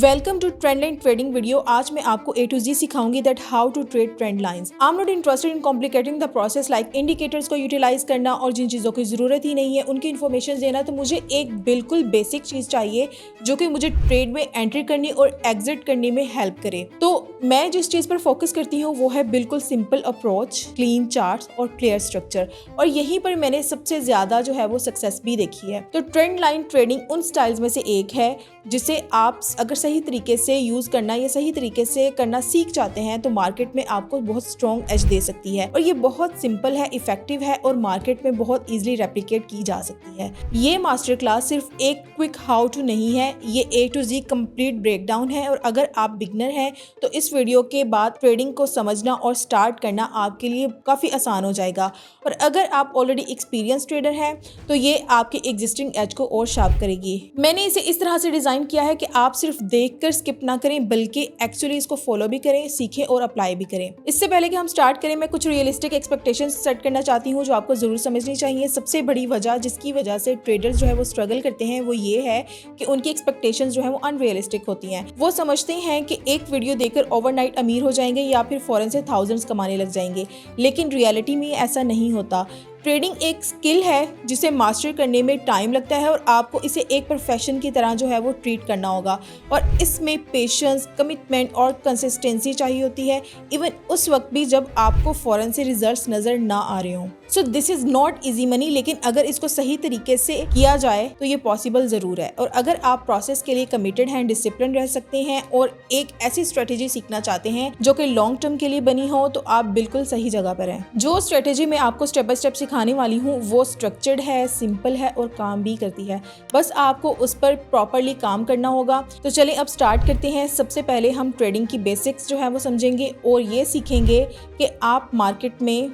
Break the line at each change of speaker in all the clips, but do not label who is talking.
Welcome to trend line trading video. आज मैं आपको A to Z सिखाऊंगी that how to trade trend lines. I am not interested in complicating the process like indicators को utilize करना और जिन चीज़ों की ज़रूरत ही नहीं है उनकी इन्फॉर्मेशन देना। तो मुझे एक बिल्कुल बेसिक चीज़ चाहिए जो कि मुझे ट्रेड में एंट्री करने और एग्जिट करने में हेल्प करे। तो मैं जिस चीज़ पर फोकस करती हूँ वो है बिल्कुल सिंपल अप्रोच, क्लीन चार्ट्स और क्लियर स्ट्रक्चर, और यहीं पर मैंने सबसे ज़्यादा जो है वो सक्सेस भी देखी है। तो ट्रेंड लाइन ट्रेडिंग उन स्टाइल्स में से एक है जिसे आप अगर सही तरीके से यूज करना या सही तरीके से करना सीख जाते हैं तो मार्केट में आपको बहुत स्ट्रॉन्ग एज दे सकती है। और ये बहुत सिंपल है, इफेक्टिव है और मार्केट में बहुत इजीली रेप्लिकेट की जा सकती है। ये मास्टर क्लास सिर्फ एक क्विक हाउ टू नहीं है, ये A to Z complete breakdown है। और अगर आप बिगनर हैं तो इस वीडियो के बाद ट्रेडिंग को समझना और स्टार्ट करना आपके लिए काफी आसान हो जाएगा। और अगर आप ऑलरेडी एक्सपीरियंस ट्रेडर हैं तो ये आपके एग्जिस्टिंग एज को और शार्प करेगी। मैंने इसे इस तरह से डिजाइन किया है कि आप सिर्फ देखकर स्किप ना करें बल्कि एक्चुअली इसको फॉलो भी करें, सीखें और अप्लाई भी करें। इससे पहले कि हम स्टार्ट करें मैं कुछ रियलिस्टिक एक्सपेक्टेशंस सेट करना चाहती हूँ जो आपको जरूर समझनी चाहिए। सबसे बड़ी वजह जिसकी वजह से ट्रेडर्स जो है वो स्ट्रगल करते हैं वो ये है कि उनकी एक्सपेक्टेशंस जो है वो अनरियलिस्टिक होती हैं। वो समझते हैं कि एक वीडियो देखकर ओवरनाइट अमीर हो जाएंगे या फिर फौरन से थाउजेंड्स कमाने लग जाएंगे, लेकिन रियलिटी में ऐसा नहीं होता। ट्रेडिंग एक स्किल है जिसे मास्टर करने में टाइम लगता है और आपको इसे एक प्रोफेशन की तरह जो है वो ट्रीट करना होगा। और इसमें पेशेंस, कमिटमेंट और कंसिस्टेंसी चाहिए होती है, इवन उस वक्त भी जब आपको फौरन से रिजल्ट्स नजर ना आ रहे हों। सो this is not easy money, लेकिन अगर इसको सही तरीके से किया जाए तो ये पॉसिबल जरूर है। और अगर आप प्रोसेस के लिए कमिटेड हैं, डिसिप्लिन रह सकते हैं और एक ऐसी स्ट्रेटेजी सीखना चाहते हैं जो कि लॉन्ग टर्म के लिए बनी हो तो आप बिल्कुल सही जगह पर हैं। जो स्ट्रेटेजी मैं आपको स्टेप बाय स्टेप सिखाने वाली हूँ वो स्ट्रक्चर्ड है, सिंपल है और काम भी करती है। बस आपको उस पर प्रॉपरली काम करना होगा। तो चलिए अब स्टार्ट करते हैं। सबसे पहले हम ट्रेडिंग की बेसिक्स जो है वो समझेंगे और ये सीखेंगे कि आप मार्केट में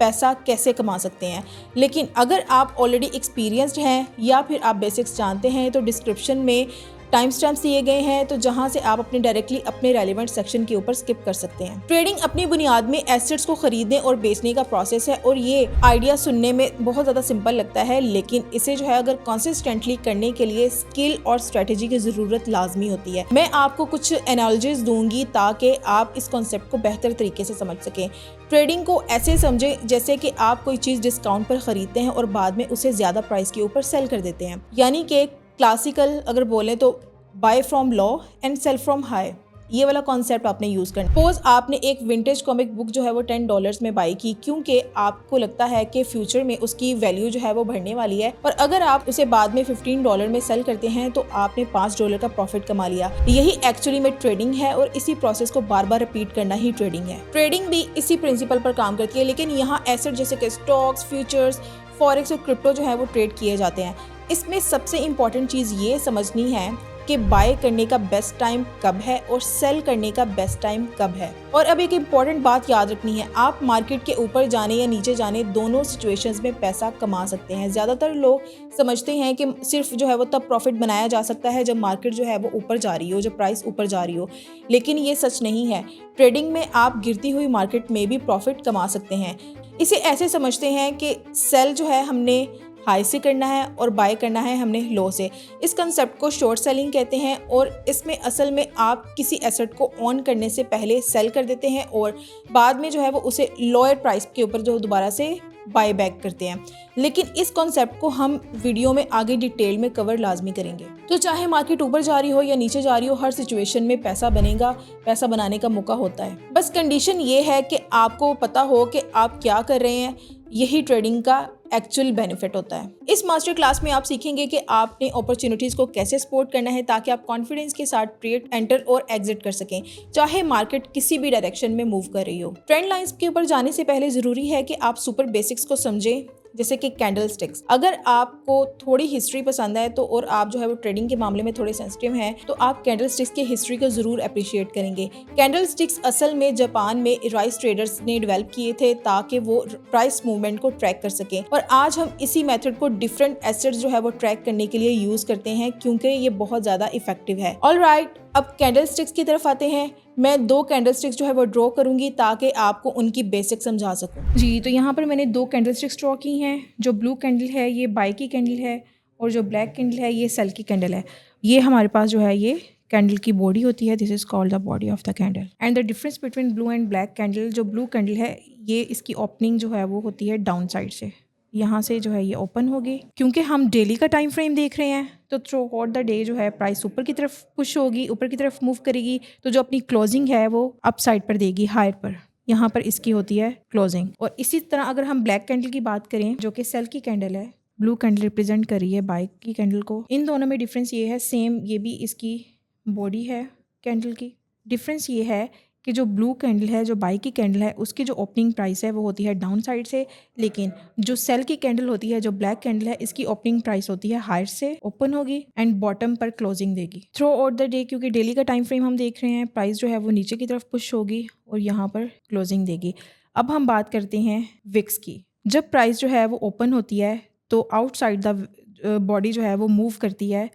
पैसा कैसे कमा सकते हैं। लेकिन अगर आप ऑलरेडी एक्सपीरियंस्ड हैं या फिर आप बेसिक्स जानते हैं तो डिस्क्रिप्शन में टाइम स्टैम्प्स दिए गए हैं, तो जहां से आप डायरेक्टली अपने रेलेवेंट सेक्शन के ऊपर स्किप कर सकते हैं। ट्रेडिंग अपनी बुनियाद में एसेट्स को खरीदने और बेचने का प्रोसेस है और ये आइडिया सुनने में बहुत ज्यादा सिंपल लगता है, लेकिन इसे जो है अगर कंसिस्टेंटली करने के लिए स्किल और स्ट्रेटेजी की जरूरत लाजमी होती है। मैं आपको कुछ एनालॉजीज दूंगी ताकि आप इस कॉन्सेप्ट को बेहतर तरीके से समझ सकें। ट्रेडिंग को ऐसे समझें जैसे कि आप कोई चीज डिस्काउंट पर खरीदते हैं और बाद में उसे ज्यादा प्राइस के ऊपर सेल कर देते हैं। यानी कि क्लासिकल अगर बोलें तो buy from low and sell from high, ये वाला कॉन्सेप्ट आपने यूज करना। सपोज आपने एक विंटेज कॉमिक बुक जो है वो $10 में बाई की क्योंकि आपको लगता है कि फ्यूचर में उसकी वैल्यू जो है वो बढ़ने वाली है, और अगर आप उसे बाद में $15 में सेल करते हैं तो आपने $5 का प्रॉफिट कमा लिया। यही एक्चुअली में ट्रेडिंग है और इसी प्रोसेस को बार बार रिपीट करना ही ट्रेडिंग है। ट्रेडिंग भी इसी प्रिंसिपल पर काम करती है, लेकिन यहाँ एसेट जैसे कि स्टॉक्स, फ्यूचर्स, फॉरेक्स और क्रिप्टो जो है वो ट्रेड किए जाते हैं। इसमें सबसे इम्पोर्टेंट चीज़ ये समझनी है कि बाय करने का बेस्ट टाइम कब है और सेल करने का बेस्ट टाइम कब है। और अब एक इम्पॉर्टेंट बात याद रखनी है, आप मार्केट के ऊपर जाने या नीचे जाने दोनों सिचुएशंस में पैसा कमा सकते हैं। ज़्यादातर लोग समझते हैं कि सिर्फ जो है वो तब प्रॉफिट बनाया जा सकता है जब मार्केट जो है वो ऊपर जा रही हो, जब प्राइस ऊपर जा रही हो, लेकिन ये सच नहीं है। ट्रेडिंग में आप गिरती हुई मार्केट में भी प्रॉफिट कमा सकते हैं। इसे ऐसे समझते हैं कि सेल जो है हमने हाई से करना है और बाय करना है हमने लो से। इस कंसेप्ट को शॉर्ट सेलिंग कहते हैं और इसमें असल में आप किसी एसेट को ऑन करने से पहले सेल कर देते हैं और बाद में जो है वो उसे लोअर प्राइस के ऊपर जो दोबारा से बाय बैक करते हैं। लेकिन इस कॉन्सेप्ट को हम वीडियो में आगे डिटेल में कवर लाजमी करेंगे। तो चाहे मार्केट ऊपर जा रही हो या नीचे जा रही हो, हर सिचुएशन में पैसा बनेगा, पैसा बनाने का मौका होता है। बस कंडीशन ये है कि आपको पता हो कि आप क्या कर रहे हैं। यही ट्रेडिंग का एक्चुअल बेनिफिट होता है। इस मास्टर क्लास में आप सीखेंगे कि आपने अपॉर्चुनिटीज को कैसे सपोर्ट करना है ताकि आप कॉन्फिडेंस के साथ ट्रेड, एंटर और एग्जिट कर सकें, चाहे मार्केट किसी भी डायरेक्शन में मूव कर रही हो। ट्रेंड लाइंस के ऊपर जाने से पहले जरूरी है कि आप सुपर बेसिक्स को समझें, जैसे कि कैंडल स्टिक्स। अगर आपको थोड़ी हिस्ट्री पसंद है तो और आप जो है वो ट्रेडिंग के मामले में थोड़े सेंसिटिव हैं तो आप कैंडल स्टिक्स की हिस्ट्री को जरूर अप्रिशिएट करेंगे। कैंडल स्टिक्स असल में जापान में राइस ट्रेडर्स ने डेवलप किए थे ताकि वो प्राइस मूवमेंट को ट्रैक कर सकें, और आज हम इसी मेथड को डिफरेंट एसेट्स जो है वो ट्रैक करने के लिए यूज करते हैं क्योंकि ये बहुत ज्यादा इफेक्टिव है। ऑलराइट, अब कैंडल स्टिक्स की तरफ आते हैं। मैं 2 कैंडल स्टिक्स जो है वो ड्रॉ करूंगी ताकि आपको उनकी बेसिक समझा सकूं। जी, तो यहाँ पर मैंने 2 कैंडल स्टिक्स ड्रॉ की हैं। जो ब्लू कैंडल है ये बाय की कैंडल है और जो ब्लैक कैंडल है ये सेल की कैंडल है। ये हमारे पास जो है ये कैंडल की बॉडी होती है, this is called the body of the candle. And the difference between blue and black candle, जो ब्लू कैंडल है ये इसकी ओपनिंग जो है वो होती है डाउन साइड से, यहाँ से जो है ये ओपन होगी। क्योंकि हम डेली का टाइम फ्रेम देख रहे हैं तो थ्रू आउट द डे जो है प्राइस ऊपर की तरफ पुश होगी, ऊपर की तरफ मूव करेगी, तो जो अपनी क्लोजिंग है वो अप साइड पर देगी, हायर पर। यहाँ पर इसकी होती है क्लोजिंग। और इसी तरह अगर हम ब्लैक कैंडल की बात करें जो कि सेल की कैंडल है, ब्लू कैंडल रिप्रेजेंट कर रही है बाई की कैंडल को। इन दोनों में डिफरेंस ये है, सेम ये भी इसकी बॉडी है कैंडल की। डिफरेंस ये है कि जो ब्लू कैंडल है, जो बाई की कैंडल है, उसकी जो ओपनिंग प्राइस है वो होती है डाउन साइड से, लेकिन जो सेल की कैंडल होती है, जो ब्लैक कैंडल है, इसकी ओपनिंग प्राइस होती है हायर से, ओपन होगी एंड बॉटम पर क्लोजिंग देगी थ्रू आउट द डे। क्योंकि डेली का टाइम फ्रेम हम देख रहे हैं, प्राइस जो है वो नीचे की तरफ पुश होगी और यहाँ पर क्लोजिंग देगी। अब हम बात करते हैं विक्स की। जब प्राइस जो है वो ओपन होती है तो आउटसाइड द बॉडी जो है वो मूव करती है,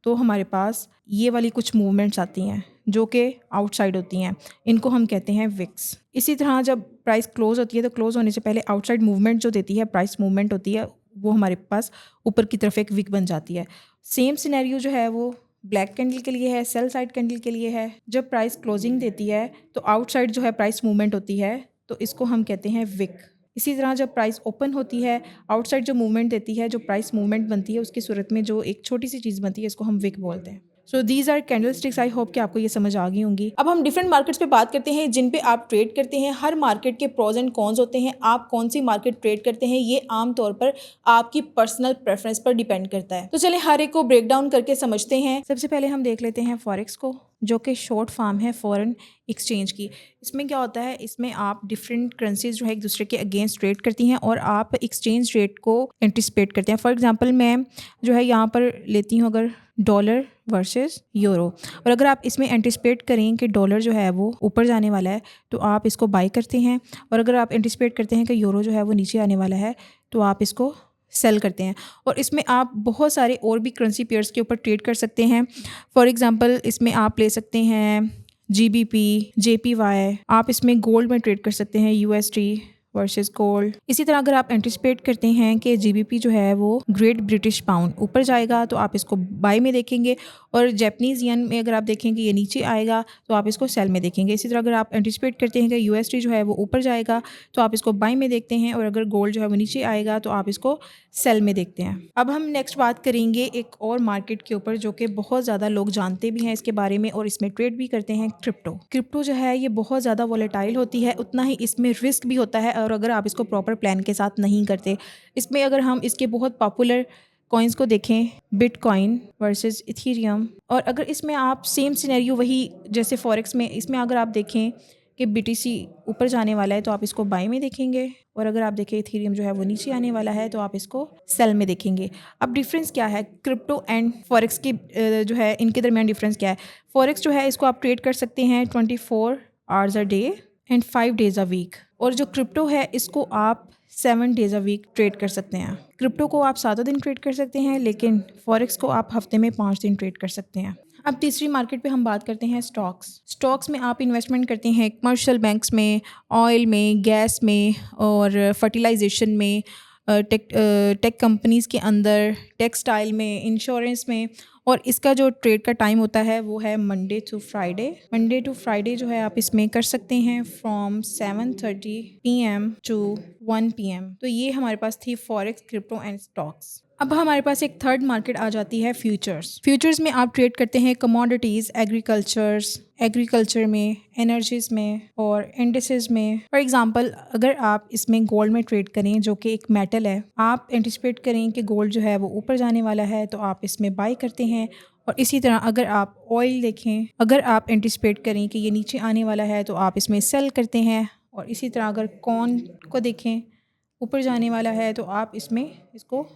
तो हमारे पास ये वाली कुछ मूवमेंट्स आती हैं जो कि आउटसाइड होती हैं, इनको हम कहते हैं विक्स। इसी तरह जब प्राइस क्लोज होती है तो क्लोज होने से पहले आउटसाइड मूवमेंट जो देती है, प्राइस मूवमेंट होती है, वो हमारे पास ऊपर की तरफ एक विक बन जाती है। सेम सिनेरियो जो है वो ब्लैक कैंडल के लिए है, सेल साइड कैंडल के लिए है। जब प्राइस क्लोजिंग देती है तो आउटसाइड जो है प्राइस मूवमेंट होती है, तो इसको हम कहते हैं विक। इसी तरह जब प्राइस ओपन होती है, आउटसाइड जो मूवमेंट देती है, जो प्राइस मूवमेंट बनती है, उसकी सूरत में जो एक छोटी सी चीज़ बनती है, इसको हम विक बोलते हैं। So these are candle sticks. I hope कि आपको ये समझ आ गई होंगी। अब हम डिफरेंट मार्केट्स पे बात करते हैं जिन पे आप ट्रेड करते हैं। हर मार्केट के प्रोज एंड कॉन्स होते हैं। आप कौन सी मार्केट ट्रेड करते हैं ये आमतौर पर आपकी पर्सनल प्रेफरेंस पर डिपेंड करता है। तो चलें हर एक को ब्रेक डाउन करके समझते हैं। सबसे पहले हम देख लेते हैं फॉरेक्स को, जो कि शॉर्ट फॉर्म है फॉरेन एक्सचेंज की। इसमें क्या होता है, इसमें आप डिफरेंट करेंसीज जो है एक दूसरे के अगेंस्ट ट्रेड करती हैं और आप एक्सचेंज रेट को एंटिसिपेट करते हैं। फॉर एग्जांपल मैं जो है यहाँ पर लेती हूँ अगर डॉलर वर्सेस यूरो, और अगर आप इसमें एंटिसिपेट करें कि डॉलर जो है वो ऊपर जाने वाला है तो आप इसको बाय करते हैं, और अगर आप एंटिसिपेट करते हैं कि यूरो जो है वो नीचे आने वाला है तो आप इसको सेल करते हैं। और इसमें आप बहुत सारे और भी करेंसी पेयर्स के ऊपर ट्रेड कर सकते हैं। फॉर एग्जांपल इसमें आप ले सकते हैं GBP, JPY। आप इसमें गोल्ड में ट्रेड कर सकते हैं, USD वर्सेस गोल्ड। इसी तरह अगर आप एंटिसिपेट करते हैं कि GBP जो है वो ग्रेट ब्रिटिश पाउंड ऊपर जाएगा तो आप इसको बाय में देखेंगे, और जैपनीज़ येन में अगर आप देखेंगे ये नीचे आएगा तो आप इसको सेल में देखेंगे। इसी तरह अगर आप एंटिसिपेट करते हैं कि USD जो है वो ऊपर जाएगा तो आप इसको बाय में देखते हैं, और अगर गोल्ड जो है वो नीचे आएगा तो आप इसको सेल में देखते हैं। अब हम नेक्स्ट बात करेंगे एक और मार्केट के ऊपर जो कि बहुत ज़्यादा लोग जानते भी हैं इसके बारे में और इसमें ट्रेड भी करते हैं, क्रिप्टो। क्रिप्टो जो है ये बहुत ज़्यादा वॉलेटाइल होती है, उतना ही इसमें रिस्क भी होता है, और अगर आप इसको प्रॉपर प्लान के साथ नहीं करते। इसमें अगर हम इसके बहुत पॉपुलर कॉइन्स को देखें, बिटकॉइन वर्सेस इथेरियम, और अगर इसमें आप सेम सिनेरियो वही जैसे फॉरेक्स में, इसमें अगर आप देखें कि BTC ऊपर जाने वाला है तो आप इसको बाय में देखेंगे, और अगर आप देखें इथेरियम जो है वो नीचे आने वाला है तो आप इसको सेल में देखेंगे। अब डिफरेंस क्या है क्रिप्टो एंड फॉरेक्स की, जो है इनके दरमियान डिफरेंस क्या है। फॉरेक्स जो है इसको आप ट्रेड कर सकते हैं 24 hours a day and 5 days a week, और जो क्रिप्टो है इसको आप 7 डेज अ वीक ट्रेड कर सकते हैं। क्रिप्टो को आप 7 दिन ट्रेड कर सकते हैं, लेकिन फॉरेक्स को आप हफ्ते में 5 दिन ट्रेड कर सकते हैं। अब तीसरी मार्केट पे हम बात करते हैं स्टॉक्स में आप इन्वेस्टमेंट करते हैं कमर्शियल बैंक्स में, ऑयल में, गैस में, और फर्टिलाइजेशन में, टेक कंपनीज़ के अंदर, टेक्सटाइल में, इंश्योरेंस में। और इसका जो ट्रेड का टाइम होता है वो है मंडे टू फ्राइडे जो है आप इसमें कर सकते हैं फ्रॉम 7:30 PM टू 1 PM। तो ये हमारे पास थी फॉरेक्स, क्रिप्टो एंड स्टॉक्स। अब हमारे पास एक थर्ड मार्केट आ जाती है फ्यूचर्स में आप ट्रेड करते हैं कमोडिटीज़, एग्रीकल्चर में, एनर्जीज में, और इंडिसेस में। फॉर एग्जांपल अगर आप इसमें गोल्ड में ट्रेड करें जो कि एक मेटल है, आप एंटिसिपेट करें कि गोल्ड जो है वो ऊपर जाने वाला है तो आप इसमें बाय करते हैं। और इसी तरह अगर आप ऑयल देखें, अगर आप एंटिसिपेट करें कि ये नीचे आने वाला है तो आप इसमें सेल करते हैं। और इसी तरह अगर कॉर्न को देखें, ऊपर जाने वाला है तो आप इसमें इसको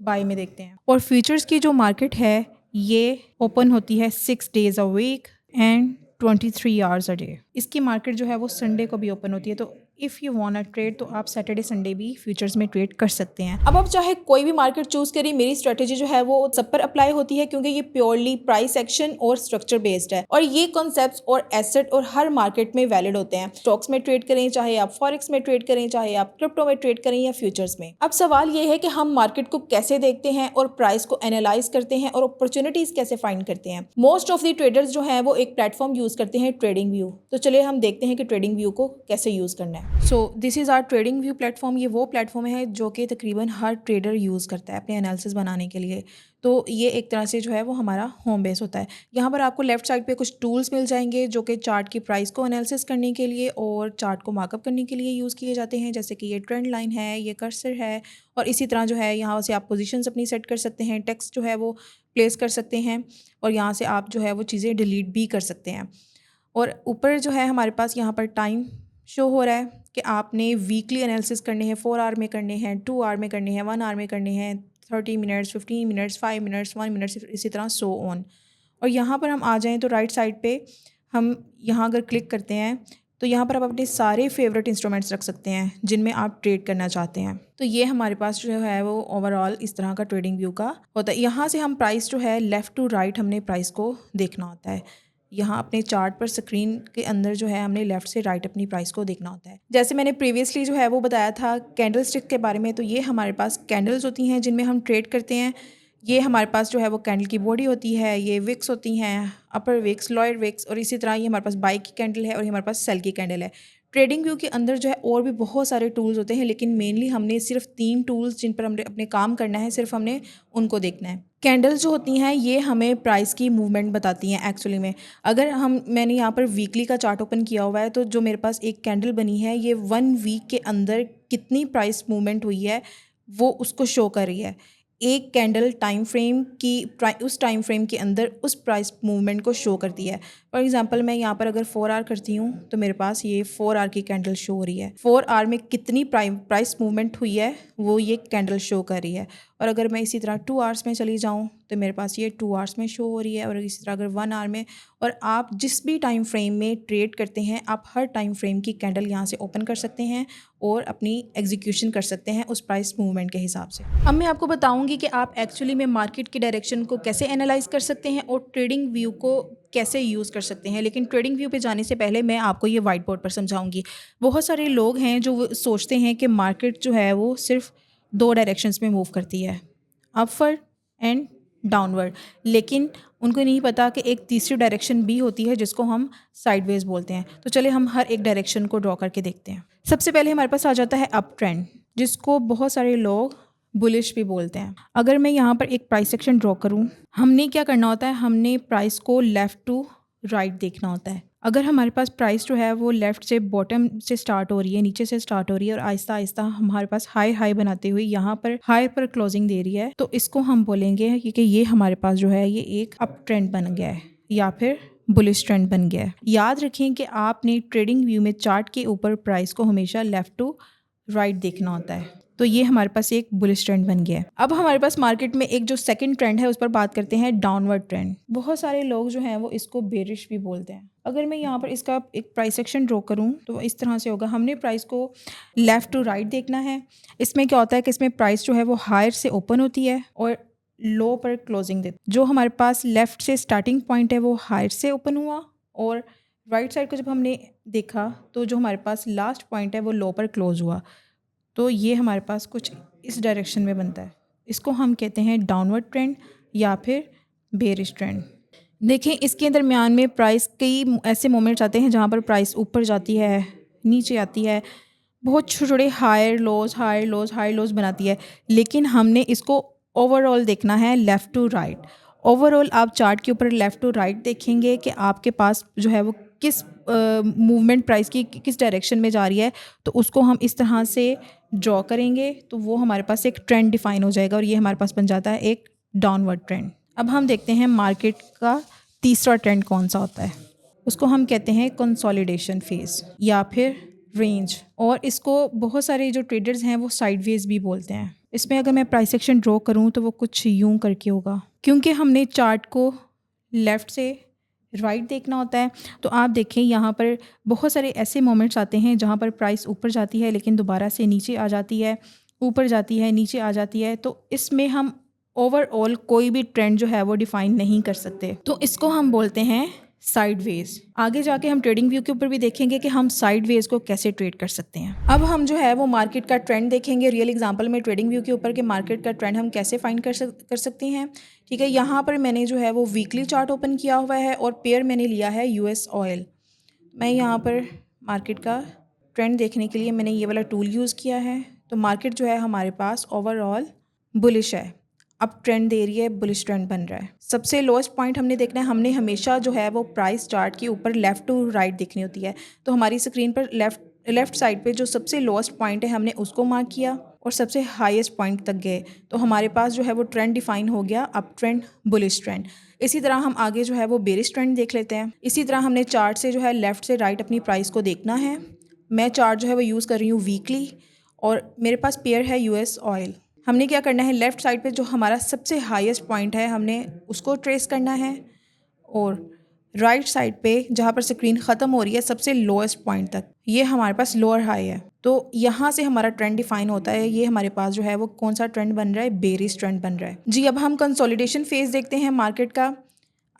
बाय में देखते हैं। और फ्यूचर्स की जो मार्केट है ये ओपन होती है 6 days a week and 23 hours a day. इसकी मार्केट जो है वो संडे को भी ओपन होती है। तो if you want to trade तो आप सैटरडे संडे भी फ्यूचर्स में ट्रेड कर सकते हैं। अब आप चाहे कोई भी मार्केट चूज़ करें, मेरी स्ट्रेटेजी जो है वो सब पर अप्लाई होती है क्योंकि ये प्योरली प्राइस एक्शन और स्ट्रक्चर बेस्ड है और ये कॉन्सेप्ट्स और एसेट और हर मार्केट में वैलिड होते हैं। स्टॉक्स में ट्रेड करें, चाहे आप फॉरेक्स में ट्रेड करें, चाहे आप क्रिप्टो में ट्रेड करें या फ्यूचर्स में। अब सवाल ये है कि हम मार्केट को कैसे देखते हैं और प्राइस को एनालाइज करते हैं और अपॉर्चुनिटीज कैसे फाइंड करते हैं। मोस्ट ऑफ द ट्रेडर्स जो हैं वो एक प्लेटफॉर्म यूज करते हैं, ट्रेडिंग व्यू। तो चलिए हम देखते हैं कि ट्रेडिंग व्यू को कैसे यूज करना है। So this is our trading view platform. ये वो प्लेटफॉर्म है जो कि तकरीबन हर ट्रेडर यूज करता है अपने एनालिसिस बनाने के लिए। तो ये एक तरह से जो है वो हमारा होम बेस होता है। यहाँ पर आपको लेफ्ट साइड पे कुछ टूल्स मिल जाएंगे जो कि चार्ट की प्राइस को एनालिसिस करने के लिए और चार्ट को मार्कअप करने के लिए यूज़ किए जाते हैं, जैसे कि ये ट्रेंड लाइन है, ये कर्सर है और इसी तरह जो है यहाँ से आप पोजीशंस अपनी सेट कर सकते हैं, टेक्स्ट जो है वो प्लेस कर सकते हैं और यहाँ से आप जो है वो चीज़ें डिलीट भी कर सकते हैं। और ऊपर जो है हमारे पास यहाँ पर टाइम शो हो रहा है कि आपने वीकली एनालिसिस करने हैं, 4 आवर में करने हैं, 2 आवर में करने हैं, 1 आवर में करने हैं, 30 मिनट्स, 15 मिनट्स, 5 मिनट्स, 1 मिनट्स, इसी तरह सो ऑन। और यहाँ पर हम आ जाएं तो राइट साइड पे हम यहाँ अगर क्लिक करते हैं तो यहाँ पर आप अपने सारे फेवरेट इंस्ट्रूमेंट्स रख सकते हैं जिनमें आप ट्रेड करना चाहते हैं। तो ये हमारे पास जो है वो ओवरऑल इस तरह का ट्रेडिंग व्यू का होता है। यहाँ से हम प्राइस जो है लेफ़्ट टू राइट हमने प्राइस को देखना होता है। यहाँ अपने चार्ट पर स्क्रीन के अंदर जो है हमने लेफ़्ट से राइट अपनी प्राइस को देखना होता है। जैसे मैंने प्रीवियसली जो है वो बताया था कैंडल स्टिक के बारे में, तो ये हमारे पास कैंडल्स होती हैं जिनमें हम ट्रेड करते हैं। ये हमारे पास जो है वो कैंडल की बॉडी होती है, ये विक्स होती हैं, अपर विक्स, लोअर विक्स और इसी तरह ये हमारे पास बाई की कैंडल है और ये हमारे पास सेल की कैंडल है। ट्रेडिंग व्यू के अंदर जो है और भी बहुत सारे टूल्स होते हैं, लेकिन मेनली हमने सिर्फ 3 टूल्स जिन पर हमने अपने काम करना है, सिर्फ हमने उनको देखना है। कैंडल्स जो होती हैं ये हमें प्राइस की मूवमेंट बताती हैं एक्चुअली में। अगर मैंने यहाँ पर वीकली का चार्ट ओपन किया हुआ है तो जो मेरे पास एक कैंडल बनी है ये 1 वीक के अंदर कितनी प्राइस मूवमेंट हुई है वो उसको शो कर रही है। एक कैंडल टाइम फ्रेम की उस टाइम फ्रेम के अंदर उस प्राइस मूवमेंट को शो करती है। फॉर एग्जांपल मैं यहाँ पर अगर 4 आवर करती हूँ तो मेरे पास ये 4 आवर की कैंडल शो हो रही है। 4 आवर में कितनी प्राइस मूवमेंट हुई है वो ये कैंडल शो कर रही है। और अगर मैं इसी तरह 2 आवर्स में चली जाऊँ तो मेरे पास ये 2 आवर्स में शो हो रही है और इसी तरह अगर 1 आवर में। और आप जिस भी टाइम फ्रेम में ट्रेड करते हैं आप हर टाइम फ्रेम की कैंडल यहाँ से ओपन कर सकते हैं और अपनी एग्जीक्यूशन कर सकते हैं उस प्राइस मूवमेंट के हिसाब से। अब मैं आपको बताऊंगी कि आप एक्चुअली में मार्केट की डायरेक्शन को कैसे एनालाइज कर सकते हैं और ट्रेडिंग व्यू को कैसे यूज़ कर सकते हैं। लेकिन ट्रेडिंग व्यू पे जाने से पहले मैं आपको ये वाइट बोर्ड पर समझाऊंगी। बहुत सारे लोग हैं जो सोचते हैं कि मार्केट जो है वो सिर्फ 2 डायरेक्शंस में मूव करती है, अपवर्ड एंड डाउनवर्ड, लेकिन उनको नहीं पता कि एक तीसरी डायरेक्शन भी होती है जिसको हम साइडवेज बोलते हैं। तो चलिए हम हर एक डायरेक्शन को ड्रॉ करके देखते हैं। सबसे पहले हमारे पास आ जाता है अप ट्रेंड, जिसको बहुत सारे लोग बुलिश भी बोलते हैं। अगर मैं यहाँ पर एक प्राइस सेक्शन ड्रॉ करूँ, हमने क्या करना होता है, हमने प्राइस को लेफ़्ट टू राइट देखना होता है। अगर हमारे पास प्राइस जो है वो लेफ़्ट से बॉटम से स्टार्ट हो रही है, नीचे से स्टार्ट हो रही है और आहिस्ता आहिस्ता हमारे पास हाई बनाते हुए यहाँ पर हाई पर क्लोजिंग दे रही है, तो इसको हम बोलेंगे कि ये हमारे पास जो है ये एक अप ट्रेंड बन गया है या फिर बुलिश ट्रेंड बन गया है। याद रखें कि आपने ट्रेडिंग व्यू में चार्ट के ऊपर प्राइस को हमेशा लेफ़्ट टू राइट देखना होता है। तो ये हमारे पास एक बुलिश ट्रेंड बन गया है। अब हमारे पास मार्केट में एक जो सेकंड ट्रेंड है उस पर बात करते हैं, डाउनवर्ड ट्रेंड। बहुत सारे लोग जो हैं वो इसको बेरिश भी बोलते हैं। अगर मैं यहाँ पर इसका एक प्राइस सेक्शन ड्रॉ करूँ तो इस तरह से होगा। हमने प्राइस को लेफ़्ट टू राइट देखना है। इसमें क्या होता है कि इसमें प्राइस जो है वो हायर से ओपन होती है और लो पर क्लोजिंग देती है। जो हमारे पास लेफ़्ट से स्टार्टिंग पॉइंट है वो हायर से ओपन हुआ और राइट साइड को जब हमने देखा तो जो हमारे पास लास्ट पॉइंट है वो लो पर क्लोज हुआ। तो ये हमारे पास कुछ इस डायरेक्शन में बनता है। इसको हम कहते हैं डाउनवर्ड ट्रेंड या फिर बेरिश ट्रेंड। देखें इसके दरमियान में प्राइस कई ऐसे मोमेंट्स आते हैं जहाँ पर प्राइस ऊपर जाती है, नीचे आती है, बहुत छोटे छोटे हायर लोज बनाती है। लेकिन हमने इसको ओवरऑल देखना है लेफ़्ट टू राइट। ओवरऑल आप चार्ट के ऊपर लेफ़्ट टू राइट देखेंगे कि आपके पास जो है वो किस मूवमेंट प्राइस की किस डायरेक्शन में जा रही है, तो उसको हम इस तरह से ड्रॉ करेंगे तो वो हमारे पास एक ट्रेंड डिफाइन हो जाएगा और ये हमारे पास बन जाता है एक डाउनवर्ड ट्रेंड। अब हम देखते हैं मार्केट का तीसरा ट्रेंड कौन सा होता है। उसको हम कहते हैं कंसोलिडेशन फेज या फिर रेंज, और इसको बहुत सारे जो ट्रेडर्स हैं वो साइडवेज भी बोलते हैं। इसमें अगर मैं प्राइस एक्शन ड्रॉ करूँ तो वो कुछ यूं करके होगा, क्योंकि हमने चार्ट को लेफ़्ट से राइट देखना होता है। तो आप देखें यहाँ पर बहुत सारे ऐसे मोमेंट्स आते हैं जहाँ पर प्राइस ऊपर जाती है लेकिन दोबारा से नीचे आ जाती है, ऊपर जाती है, नीचे आ जाती है। तो इसमें हम ओवरऑल कोई भी ट्रेंड जो है वो डिफ़ाइन नहीं कर सकते। तो इसको हम बोलते हैं साइडवेज। आगे जाके हम ट्रेडिंग व्यू के ऊपर भी देखेंगे कि हम साइडवेज को कैसे ट्रेड कर सकते हैं। अब हम जो है वो मार्केट का ट्रेंड देखेंगे रियल एग्जांपल में ट्रेडिंग व्यू के ऊपर कि मार्केट का ट्रेंड हम कैसे फाइंड कर सकते हैं। ठीक है, यहाँ पर मैंने जो है वो वीकली चार्ट ओपन किया हुआ है और पेयर मैंने लिया है यूएस ऑयल। मैं यहाँ पर मार्केट का ट्रेंड देखने के लिए मैंने ये वाला टूल यूज़ किया है। तो मार्केट जो है हमारे पास ओवरऑल बुलिश है, अब ट्रेंड दे रही है, बुलिश ट्रेंड बन रहा है। सबसे लोएस्ट पॉइंट हमने देखना है, हमने हमेशा जो है वो प्राइस चार्ट के ऊपर लेफ़्ट टू राइट देखनी होती है। तो हमारी स्क्रीन पर लेफ़्ट साइड पे जो सबसे लोएस्ट पॉइंट है हमने उसको मार्क किया और सबसे हाईएस्ट पॉइंट तक गए। तो हमारे पास जो है वो ट्रेंड डिफाइन हो गया, अप ट्रेंड, बुलिश ट्रेंड। इसी तरह हम आगे जो है वो बेरिश ट्रेंड देख लेते हैं। इसी तरह हमने चार्ट से जो है लेफ़्ट से राइट अपनी प्राइस को देखना है। मैं चार्ट जो है वो यूज़ कर रही हूँ वीकली और मेरे पास पेयर है यूएस ऑयल। हमने क्या करना है, लेफ़्ट साइड पे जो हमारा सबसे हाईएस्ट पॉइंट है हमने उसको ट्रेस करना है और राइट साइड पे जहाँ पर स्क्रीन ख़त्म हो रही है सबसे लोएस्ट पॉइंट तक, ये हमारे पास लोअर हाई है। तो यहाँ से हमारा ट्रेंड डिफाइन होता है। ये हमारे पास जो है वो कौन सा ट्रेंड बन रहा है, बेरिश ट्रेंड बन रहा है जी। अब हम कंसोलिडेशन फेज देखते हैं मार्केट का।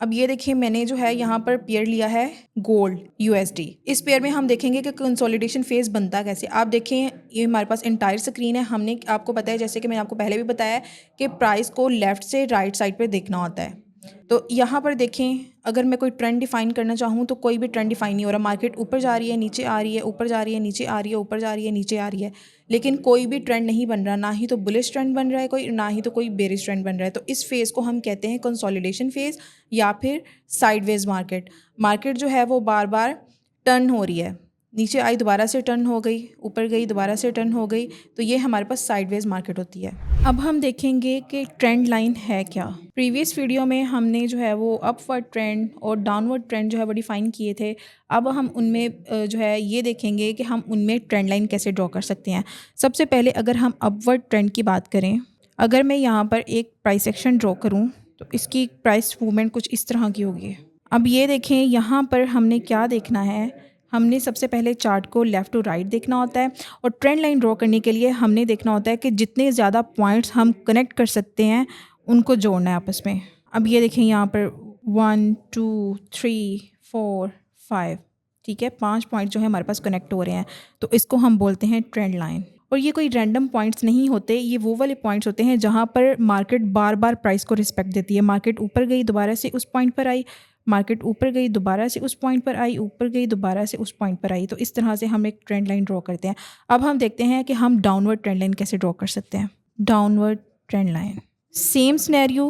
अब ये देखिए मैंने जो है यहाँ पर पेयर लिया है गोल्ड यूएसडी। इस पेयर में हम देखेंगे कि कंसोलिडेशन फेज बनता कैसे। आप देखें ये हमारे पास इंटायर स्क्रीन है। हमने आपको पता है, जैसे कि मैंने आपको पहले भी बताया है कि प्राइस को लेफ़्ट से राइट साइड पर देखना होता है। तो यहाँ पर देखें, अगर मैं कोई ट्रेंड डिफाइन करना चाहूँ तो कोई भी ट्रेंड डिफाइन नहीं हो रहा। मार्केट ऊपर जा रही है, नीचे आ रही है, ऊपर जा रही है, नीचे आ रही है, ऊपर जा रही है, नीचे आ रही है, लेकिन कोई भी ट्रेंड नहीं बन रहा। ना ही तो बुलिश ट्रेंड बन रहा है कोई, ना ही तो कोई बेरिश ट्रेंड बन रहा है। तो इस फेज़ को हम कहते हैं कंसोलिडेशन फेज़ या फिर साइडवेज मार्केट। मार्केट जो है वो बार बार टर्न हो रही है, नीचे आई दोबारा से टर्न हो गई, ऊपर गई दोबारा से टर्न हो गई। तो ये हमारे पास साइडवेज मार्केट होती है। अब हम देखेंगे कि ट्रेंड लाइन है क्या। प्रीवियस वीडियो में हमने जो है वो अपवर्ड ट्रेंड और डाउनवर्ड ट्रेंड जो है वो डिफ़ाइन किए थे। अब हम उनमें जो है ये देखेंगे कि हम उनमें ट्रेंड लाइन कैसे ड्रॉ कर सकते हैं। सबसे पहले अगर हम अपवर्ड ट्रेंड की बात करें, अगर मैं यहाँ पर एक प्राइस एक्शन ड्रॉ करूँ तो इसकी प्राइस मूवमेंट कुछ इस तरह की होगी। अब ये देखें यहाँ पर हमने क्या देखना है, हमने सबसे पहले चार्ट को लेफ़्ट टू राइट देखना होता है और ट्रेंड लाइन ड्रॉ करने के लिए हमने देखना होता है कि जितने ज़्यादा पॉइंट्स हम कनेक्ट कर सकते हैं उनको जोड़ना है आपस में। अब ये देखें यहाँ पर 1 2 3 4 5, ठीक है, 5 पॉइंट जो है हमारे पास कनेक्ट हो रहे हैं। तो इसको हम बोलते हैं ट्रेंड लाइन। और ये कोई रैंडम पॉइंट्स नहीं होते, ये वो वाले पॉइंट्स होते हैं जहाँ पर मार्केट बार बार प्राइस को रिस्पेक्ट देती है। मार्केट ऊपर गई दोबारा से उस पॉइंट पर आई, मार्केट ऊपर गई दोबारा से उस पॉइंट पर आई, ऊपर गई दोबारा से उस पॉइंट पर आई। तो इस तरह से हम एक ट्रेंड लाइन ड्रॉ करते हैं। अब हम देखते हैं कि हम डाउनवर्ड ट्रेंड लाइन कैसे ड्रॉ कर सकते हैं। Downward trend line, same scenario,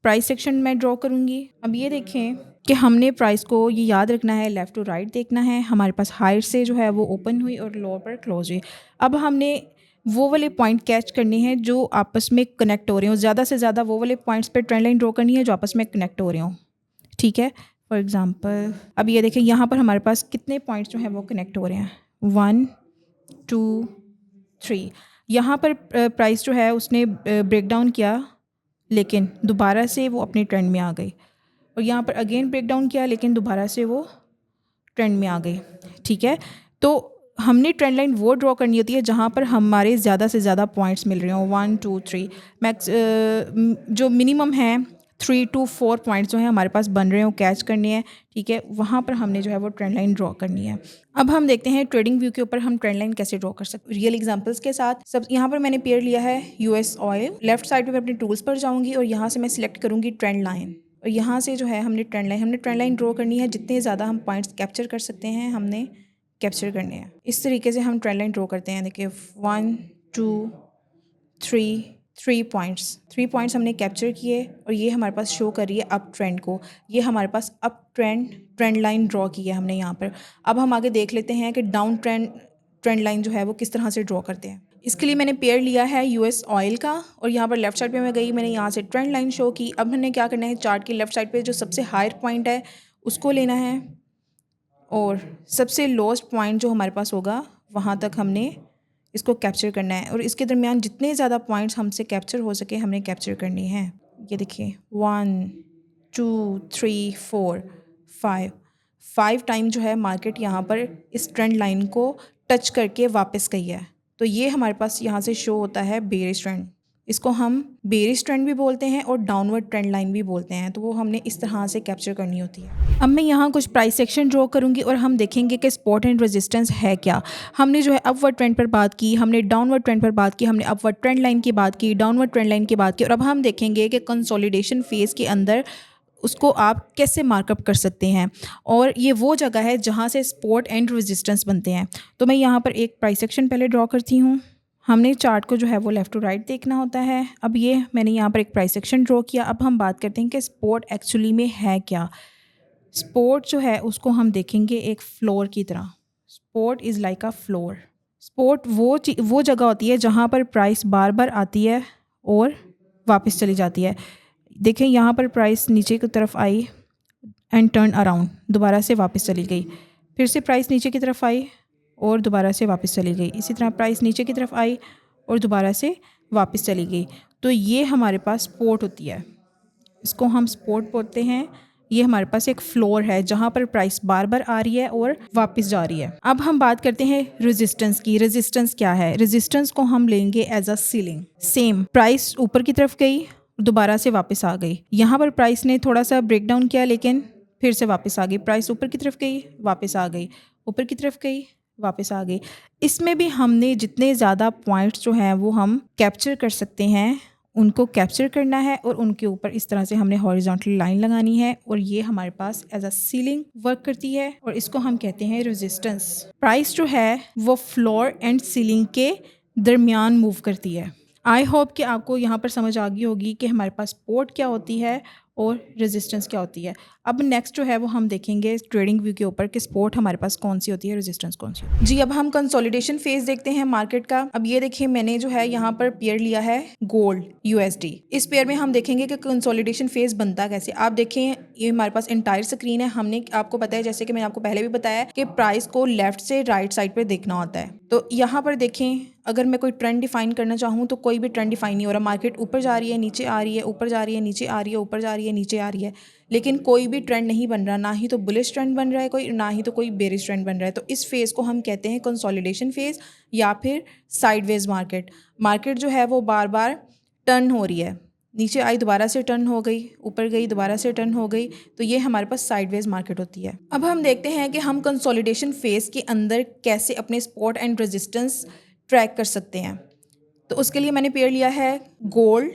price section में ड्रॉ करूँगी। अब ये देखें कि हमने प्राइस को ये याद रखना है, लेफ़्ट टू राइट देखना है। हमारे पास हायर से जो है वो ओपन हुई और लोअर पर क्लोज हुई। अब हमने वो वाले पॉइंट कैच करने हैं जो आपस में कनेक्ट हो रहे हो। ज़्यादा से ज़्यादा वो वाले पॉइंट्स पे ट्रेंड लाइन ड्रॉ करनी है जो आपस में कनेक्ट हो रहे हो, ठीक है। फॉर एग्ज़ाम्पल अब ये देखें यहाँ पर हमारे पास कितने पॉइंट्स जो हैं वो कनेक्ट हो रहे हैं, 1 2 3। यहाँ पर प्राइस जो है उसने ब्रेक डाउन किया लेकिन दोबारा से वो अपने ट्रेंड में आ गई, और यहाँ पर अगेन ब्रेक डाउन किया लेकिन दोबारा से वो ट्रेंड में आ गई, ठीक है। तो हमने ट्रेंड लाइन वो ड्रॉ करनी होती है जहाँ पर हमारे ज़्यादा से ज़्यादा पॉइंट्स मिल रहे हो, 1 2 3 मैक्स, जो मिनिमम है 3 to 4 पॉइंट्स जो हैं हमारे पास बन रहे हो, कैच करने हैं, ठीक है। वहाँ पर हमने जो है वो ट्रेंड लाइन ड्रॉ करनी है। अब हम देखते हैं ट्रेडिंग व्यू के ऊपर हम ट्रेंड लाइन कैसे ड्रॉ कर सकते हैं रियल एग्जांपल्स के साथ। सब यहाँ पर मैंने पेयर लिया है यूएस ऑयल। लेफ्ट साइड पे मैं अपने टूल्स पर जाऊँगी और यहाँ से मैं सिलेक्ट करूँगी ट्रेंड लाइन, और यहाँ से जो है हमने ट्रेंड लाइन ड्रॉ करनी है। जितने ज़्यादा हम पॉइंट्स कैप्चर कर सकते हैं हमने कैप्चर करने हैं। इस तरीके से हम ट्रेंड लाइन ड्रॉ करते हैं। देखिए 1 2 3 पॉइंट्स हमने कैप्चर किए और ये हमारे पास शो कर रही है अप ट्रेंड को। ये हमारे पास अप ट्रेंड लाइन ड्रॉ की है हमने यहाँ पर। अब हम आगे देख लेते हैं कि डाउन ट्रेंड लाइन जो है वो किस तरह से ड्रॉ करते हैं। इसके लिए मैंने पेयर लिया है यूएस ऑयल का और यहाँ पर लेफ्ट साइड पे मैं गई, मैंने यहाँ से ट्रेंड लाइन शो की। अब हमने क्या करना है, चार्ट की लेफ्ट साइड पे जो सबसे हायर पॉइंट है उसको लेना है और सबसे लोएस्ट पॉइंट जो हमारे पास होगा वहाँ तक हमने इसको कैप्चर करना है, और इसके दरमियान जितने ज़्यादा पॉइंट्स हमसे कैप्चर हो सके हमने कैप्चर करनी है। ये देखिए 1 2 3 4 5 टाइम जो है मार्केट यहाँ पर इस ट्रेंड लाइन को टच करके वापस गई है। तो ये हमारे पास यहाँ से शो होता है बेरिश ट्रेंड। इसको हम बेरिश ट्रेंड भी बोलते हैं और डाउनवर्ड ट्रेंड लाइन भी बोलते हैं। तो वो हमने इस तरह से कैप्चर करनी होती है। अब मैं यहाँ कुछ प्राइस सेक्शन ड्रॉ करूँगी और हम देखेंगे कि सपोर्ट एंड रेजिस्टेंस है क्या। हमने जो है अपवर्ड ट्रेंड पर बात की, हमने डाउनवर्ड ट्रेंड पर बात की, हमने अपवर्ड ट्रेंड लाइन की बात की, डाउनवर्ड ट्रेंड लाइन की बात की, और अब हम देखेंगे कि कंसोलिडेशन फेज़ के अंदर उसको आप कैसे मार्कअप कर सकते हैं। और ये वो जगह है जहाँ से सपोर्ट एंड रेजिस्टेंस बनते हैं। तो मैं यहाँ पर एक प्राइस सेक्शन पहले ड्रॉ करती हूँ। हमने चार्ट को जो है वो लेफ़्ट टू राइट देखना होता है। अब ये मैंने यहाँ पर एक प्राइस सेक्शन ड्रॉ किया। अब हम बात करते हैं कि सपोर्ट एक्चुअली में है क्या। सपोर्ट जो है उसको हम देखेंगे एक फ्लोर की तरह। Support is like a floor. Support वो जगह होती है जहाँ पर प्राइस बार बार आती है और वापस चली जाती है। देखें यहाँ पर प्राइस नीचे की तरफ आई एंड टर्न अराउंड, दोबारा से वापस चली गई। फिर से प्राइस नीचे की तरफ आई और दोबारा से वापस चली गई। इसी तरह प्राइस नीचे की तरफ आई और दोबारा से वापस चली गई। तो ये हमारे पास सपोर्ट होती है, इसको हम सपोर्ट बोलते हैं। ये हमारे पास एक फ्लोर है जहाँ पर प्राइस बार बार आ रही है और वापस जा रही है। अब हम बात करते हैं रेजिस्टेंस की। रेजिस्टेंस क्या है? रेजिस्टेंस को हम लेंगे as a ceiling. Same price ऊपर की तरफ गई, दोबारा से वापस आ गई। यहाँ पर प्राइस ने थोड़ा सा ब्रेक डाउन किया लेकिन फिर से वापस आ गई। प्राइस ऊपर की तरफ गई, वापस आ गई, ऊपर की तरफ गई, वापस आ गई। इसमें भी हमने जितने ज़्यादा पॉइंट्स जो हैं वो हम कैप्चर कर सकते हैं, उनको कैप्चर करना है और उनके ऊपर इस तरह से हमने हॉरिजॉन्टल लाइन लगानी है और ये हमारे पास एज अ सीलिंग वर्क करती है और इसको हम कहते हैं रेजिस्टेंस। प्राइस जो है वो फ्लोर एंड सीलिंग के दरमियान मूव करती है। आई होप कि आपको यहाँ पर समझ आ गई होगी कि हमारे पास सपोर्ट क्या होती है और रेजिस्टेंस क्या होती है। अब नेक्स्ट जो है वो हम देखेंगे ट्रेडिंग व्यू के ऊपर कि सपोर्ट हमारे पास कौन सी होती है, रेजिस्टेंस कौन सी होती है। जी, अब हम कंसोलिडेशन फेज देखते हैं मार्केट का। अब ये देखिए मैंने जो है यहाँ पर पेयर लिया है गोल्ड यूएसडी। इस पेयर में हम देखेंगे कि कंसोलिडेशन फेज बनता कैसे। आप देखें ये हमारे पास इंटायर स्क्रीन है। हमने आपको पता है, जैसे कि मैंने आपको पहले भी बताया, कि प्राइस को लेफ्ट से राइट साइड पर देखना होता है। तो यहाँ पर देखें, अगर मैं कोई ट्रेंड डिफाइन करना चाहूँ तो कोई भी ट्रेंड डिफाइन नहीं हो रहा। मार्केट ऊपर जा रही है, नीचे आ रही है, ऊपर जा रही है, नीचे आ रही है, ऊपर जा रही है, नीचे आ रही है, लेकिन कोई भी ट्रेंड नहीं बन रहा। ना ही तो बुलिश ट्रेंड बन रहा है कोई, ना ही तो कोई बेरिश ट्रेंड बन रहा है। तो इस फेज़ को हम कहते हैं कंसोलिडेशन फेज़ या फिर साइडवेज मार्केट। मार्केट जो है वो बार बार टर्न हो रही है, नीचे आई, दोबारा से टर्न हो गई, ऊपर गई, दोबारा से टर्न हो गई। तो ये हमारे पास साइडवेज मार्केट होती है। अब हम देखते हैं कि हम कंसोलिडेशन फेज़ के अंदर कैसे अपने सपोर्ट एंड रेजिस्टेंस ट्रैक कर सकते हैं। तो उसके लिए मैंने पेयर लिया है गोल्ड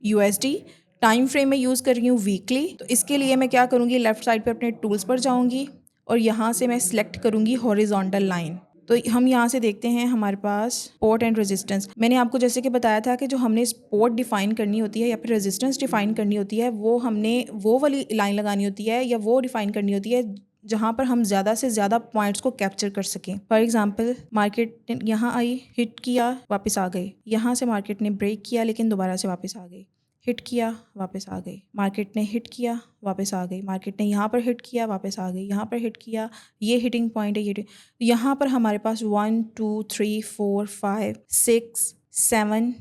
यूएसडी। टाइम फ्रेम में यूज़ कर रही हूँ वीकली। तो इसके लिए मैं क्या करूँगी, लेफ़्ट साइड पे अपने टूल्स पर जाऊँगी और यहाँ से मैं सिलेक्ट करूँगी हॉरिजॉन्टल लाइन। तो हम यहाँ से देखते हैं हमारे पास सपोर्ट एंड रेजिस्टेंस। मैंने आपको जैसे कि बताया था कि जो हमने सपोर्ट डिफ़ाइन करनी होती है या फिर रेजिस्टेंस डिफ़ाइन करनी होती है, वो हमने वो वाली लाइन लगानी होती है या वो डिफ़ाइन करनी होती है जहाँ पर हम ज़्यादा से ज़्यादा पॉइंट्स को कैप्चर कर सकें। फॉर एग्जांपल, मार्केट यहाँ आई, हिट किया, वापस आ गई। यहाँ से मार्केट ने ब्रेक किया लेकिन दोबारा से वापस आ गई, हिट किया, वापस आ गई। मार्केट ने हिट किया, वापस आ गई। मार्केट ने यहाँ पर हिट किया, वापस आ गई। यहाँ पर हिट किया, ये हिटिंग पॉइंट है, ये यहाँ पर हमारे पास 1 2 3 4 5 6 7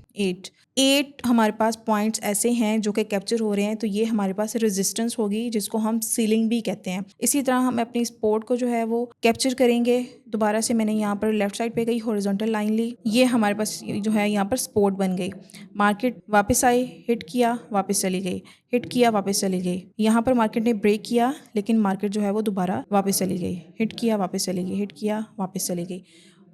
8 हमारे पास पॉइंट्स ऐसे हैं जो कि कैप्चर हो रहे हैं। तो ये हमारे पास रेजिस्टेंस होगी जिसको हम सीलिंग भी कहते हैं। इसी तरह हम अपनी सपोर्ट को जो है वो कैप्चर करेंगे। दोबारा से मैंने यहाँ पर लेफ़्ट साइड पे गई, हॉरिजॉन्टल लाइन ली, ये हमारे पास जो है यहाँ पर सपोर्ट बन गई। मार्केट वापस आई, हिट किया, वापस चली गई, हिट किया, वापस चली गई। यहाँ पर मार्केट ने ब्रेक किया लेकिन मार्केट जो है वो दोबारा वापस चली गई, हिट किया, वापस चली गई, हिट किया, वापस चली गई।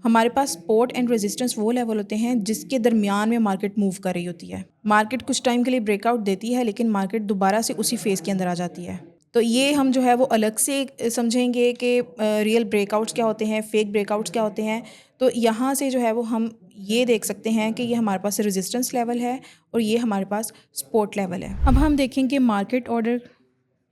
हमारे पास सपोर्ट एंड रेजिस्टेंस वो लेवल होते हैं जिसके दरमियान में मार्केट मूव कर रही होती है। मार्केट कुछ टाइम के लिए ब्रेकआउट देती है लेकिन मार्केट दोबारा से उसी फेज़ के अंदर आ जाती है। तो ये हम जो है वो अलग से समझेंगे कि रियल ब्रेकआउट्स क्या होते हैं, फेक ब्रेकआउट्स क्या होते हैं। तो यहाँ से जो है वो हम ये देख सकते हैं कि ये हमारे पास रेजिस्टेंस लेवल है और ये हमारे पास सपोर्ट लेवल है। अब हम देखेंगे मार्केट ऑर्डर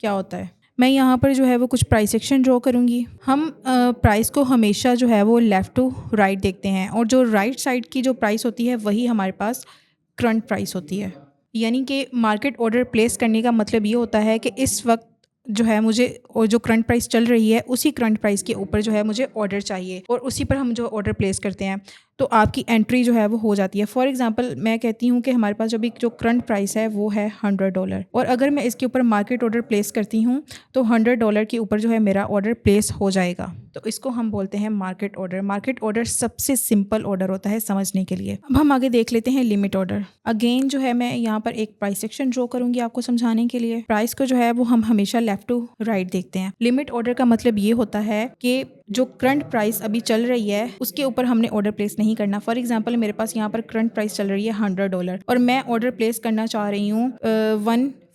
क्या होता है। मैं यहाँ पर जो है वो कुछ प्राइस सेक्शन ड्रॉ करूँगी। हम प्राइस को हमेशा जो है वो लेफ़्ट टू राइट देखते हैं और जो राइट साइड की जो प्राइस होती है वही हमारे पास करंट प्राइस होती है। यानी कि मार्केट ऑर्डर प्लेस करने का मतलब ये होता है कि इस वक्त जो है मुझे और जो करंट प्राइस चल रही है उसी करंट प्राइस के ऊपर जो है मुझे ऑर्डर चाहिए और उसी पर हम जो ऑर्डर प्लेस करते हैं। तो आपकी एंट्री जो है वो हो जाती है। फॉर एग्जांपल मैं कहती हूँ कि हमारे पास जो भी जो करंट प्राइस है वो है $100 और अगर मैं इसके ऊपर मार्केट ऑर्डर प्लेस करती हूँ तो $100 के ऊपर जो है मेरा ऑर्डर प्लेस हो जाएगा। तो इसको हम बोलते हैं मार्केट ऑर्डर। मार्केट ऑर्डर सबसे सिंपल ऑर्डर होता है समझने के लिए। अब हम आगे देख लेते हैं लिमिट ऑर्डर। अगेन जो है मैं यहाँ पर एक प्राइस सेक्शन ड्रॉ करूंगी आपको समझाने के लिए। प्राइस को जो है वो हम हमेशा लेफ्ट टू राइट देखते हैं। लिमिट ऑर्डर का मतलब ये होता है कि जो करंट प्राइस अभी चल रही है उसके ऊपर हमने ऑर्डर प्लेस नहीं करना। फॉर एग्जांपल मेरे पास यहाँ पर करंट प्राइस चल रही है $100 और मैं ऑर्डर प्लेस करना चाह रही हूँ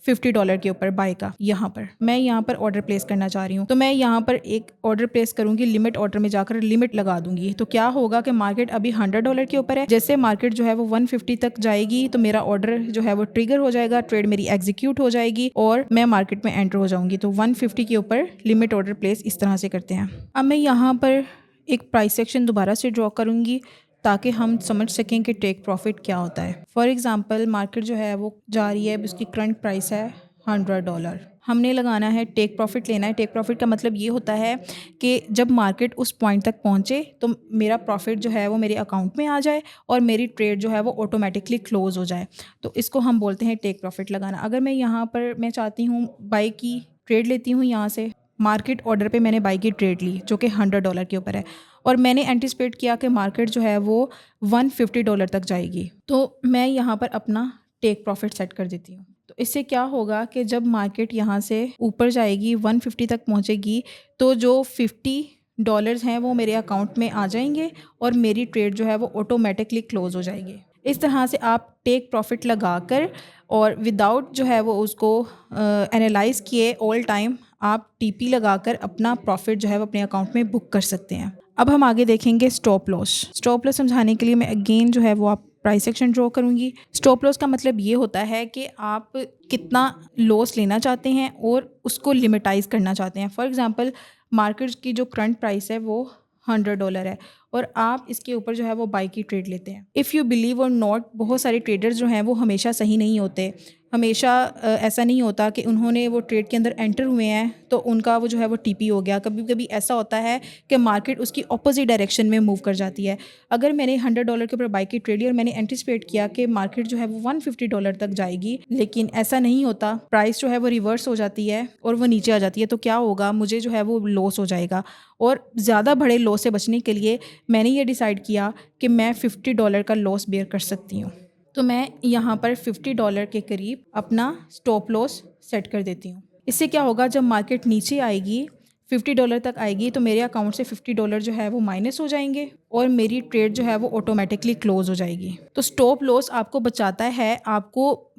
$150 के ऊपर बाय का। यहाँ पर मैं यहाँ पर ऑर्डर प्लेस करना चाह रही हूँ तो मैं यहाँ पर एक ऑर्डर प्लेस करूंगी, लिमिट ऑर्डर में जाकर लिमिट लगा दूंगी। तो क्या होगा कि मार्केट अभी $100 के ऊपर है, जैसे मार्केट जो है वो 150 तक जाएगी तो मेरा ऑर्डर जो है वो ट्रिगर हो जाएगा, ट्रेड मेरी एग्जीक्यूट हो जाएगी और मैं मार्केट में एंटर हो जाऊंगी। तो 150 के ऊपर लिमिट ऑर्डर प्लेस इस तरह से करते हैं। अब मैं यहाँ पर एक प्राइस सेक्शन दोबारा से ड्रॉ करूंगी ताकि हम समझ सकें कि टेक प्रॉफिट क्या होता है। फॉर एग्जांपल मार्केट जो है वो जा रही है, उसकी करंट प्राइस है $100। हमने लगाना है टेक प्रॉफिट लेना है। टेक प्रॉफिट का मतलब ये होता है कि जब मार्केट उस पॉइंट तक पहुंचे तो मेरा प्रॉफिट जो है वो मेरे अकाउंट में आ जाए और मेरी ट्रेड जो है वो ऑटोमेटिकली क्लोज हो जाए। तो इसको हम बोलते हैं टेक प्रॉफिट लगाना। अगर मैं यहाँ पर मैं चाहती हूँ बाई की ट्रेड लेती हूँ, यहाँ से मार्केट ऑर्डर पे मैंने बाई की ट्रेड ली जो कि $100 के ऊपर है और मैंने एंटिसिपेट किया कि मार्केट जो है वो $150 तक जाएगी, तो मैं यहाँ पर अपना टेक प्रॉफिट सेट कर देती हूँ। तो इससे क्या होगा कि जब मार्केट यहाँ से ऊपर जाएगी 150 तक पहुँचेगी तो जो $50 हैं वो मेरे अकाउंट में आ जाएंगे और मेरी ट्रेड जो है वो ऑटोमेटिकली क्लोज हो जाएगी। इस तरह से आप टेक प्रॉफिट लगाकर और विदाउट जो है वो उसको एनालाइज किए ऑल टाइम आप टीपी लगाकर अपना प्रॉफिट जो है वो अपने अकाउंट में बुक कर सकते हैं। अब हम आगे देखेंगे स्टॉप लॉस। स्टॉप लॉस समझाने के लिए मैं अगेन जो है वो आप प्राइस सेक्शन ड्रॉ करूंगी। स्टॉप लॉस का मतलब ये होता है कि आप कितना लॉस लेना चाहते हैं और उसको लिमिटाइज करना चाहते हैं। फॉर एग्जांपल मार्केट की जो करंट प्राइस है वो $100 है और आप इसके ऊपर जो है वो बाई की ट्रेड लेते हैं। इफ़ यू बिलीव और नॉट, बहुत सारे ट्रेडर्स जो हैं वो हमेशा सही नहीं होते। हमेशा ऐसा नहीं होता कि उन्होंने वो ट्रेड के अंदर एंटर हुए हैं तो उनका वो जो है वो टीपी हो गया। कभी कभी ऐसा होता है कि मार्केट उसकी ऑपोजिट डायरेक्शन में मूव कर जाती है। अगर मैंने $100 के ऊपर बाई की ट्रेड ली और मैंने एंटिसिपेट किया कि मार्केट जो है वो $150 तक जाएगी, लेकिन ऐसा नहीं होता, प्राइस जो है वो रिवर्स हो जाती है और वो नीचे आ जाती है, तो क्या होगा, मुझे जो है वो लॉस हो जाएगा। और ज़्यादा बड़े लॉस से बचने के लिए मैंने ये डिसाइड किया कि मैं $50 का लॉस बेयर कर सकती हूँ। तो मैं यहाँ पर $50 के करीब अपना स्टॉप लॉस सेट कर देती हूँ। इससे क्या होगा, जब मार्केट नीचे आएगी $50 तक आएगी तो मेरे अकाउंट से $50 जो है वो माइनस हो जाएंगे और मेरी ट्रेड जो है वो ऑटोमेटिकली क्लोज हो जाएगी। तो स्टॉप लॉस आपको बचाता है, आपको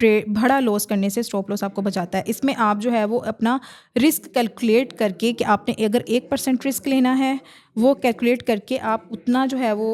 बड़ा लॉस करने से स्टॉप लॉस आपको बचाता है। इसमें आप जो है वो अपना रिस्क कैलकुलेट करके कि आपने अगर 1% रिस्क लेना है वो कैलकुलेट करके आप उतना जो है वो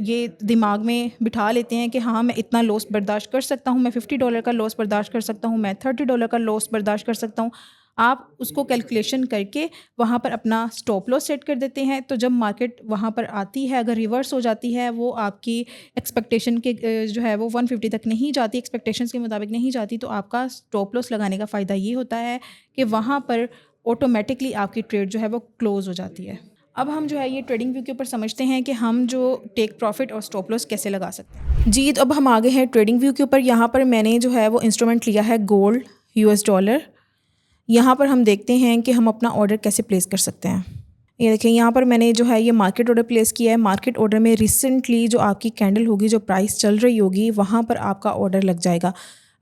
ये दिमाग में बिठा लेते हैं कि हाँ मैं इतना लॉस बर्दाश्त कर सकता हूँ, मैं $50 का लॉस बर्दाश्त कर सकता हूँ, मैं $30 का लॉस बर्दाश्त कर सकता हूँ। आप उसको कैलकुलेशन करके वहाँ पर अपना स्टॉप लॉस सेट कर देते हैं। तो जब मार्केट वहाँ पर आती है, अगर रिवर्स हो जाती है, वो आपकी एक्सपेक्टेशन के जो है वो 150 तक नहीं जाती, एक्सपेक्टेशंस के मुताबिक नहीं जाती, तो आपका स्टॉप लॉस लगाने का फ़ायदा ये होता है कि वहाँ पर ऑटोमेटिकली आपकी ट्रेड जो है वो क्लोज़ हो जाती है। अब हम जो है ये ट्रेडिंग व्यू के ऊपर समझते हैं कि हम जो टेक प्रॉफिट और स्टॉप लॉस कैसे लगा सकते हैं। जी, तो अब हम आगे हैं ट्रेडिंग व्यू के ऊपर। यहाँ पर मैंने जो है वो इंस्ट्रूमेंट लिया है गोल्ड $। यहाँ पर हम देखते हैं कि हम अपना ऑर्डर कैसे प्लेस कर सकते हैं। ये देखें, यहाँ पर मैंने जो है ये मार्केट ऑर्डर प्लेस किया है। मार्केट ऑर्डर में रिसेंटली जो आपकी कैंडल होगी, जो प्राइस चल रही होगी, वहाँ पर आपका ऑर्डर लग जाएगा।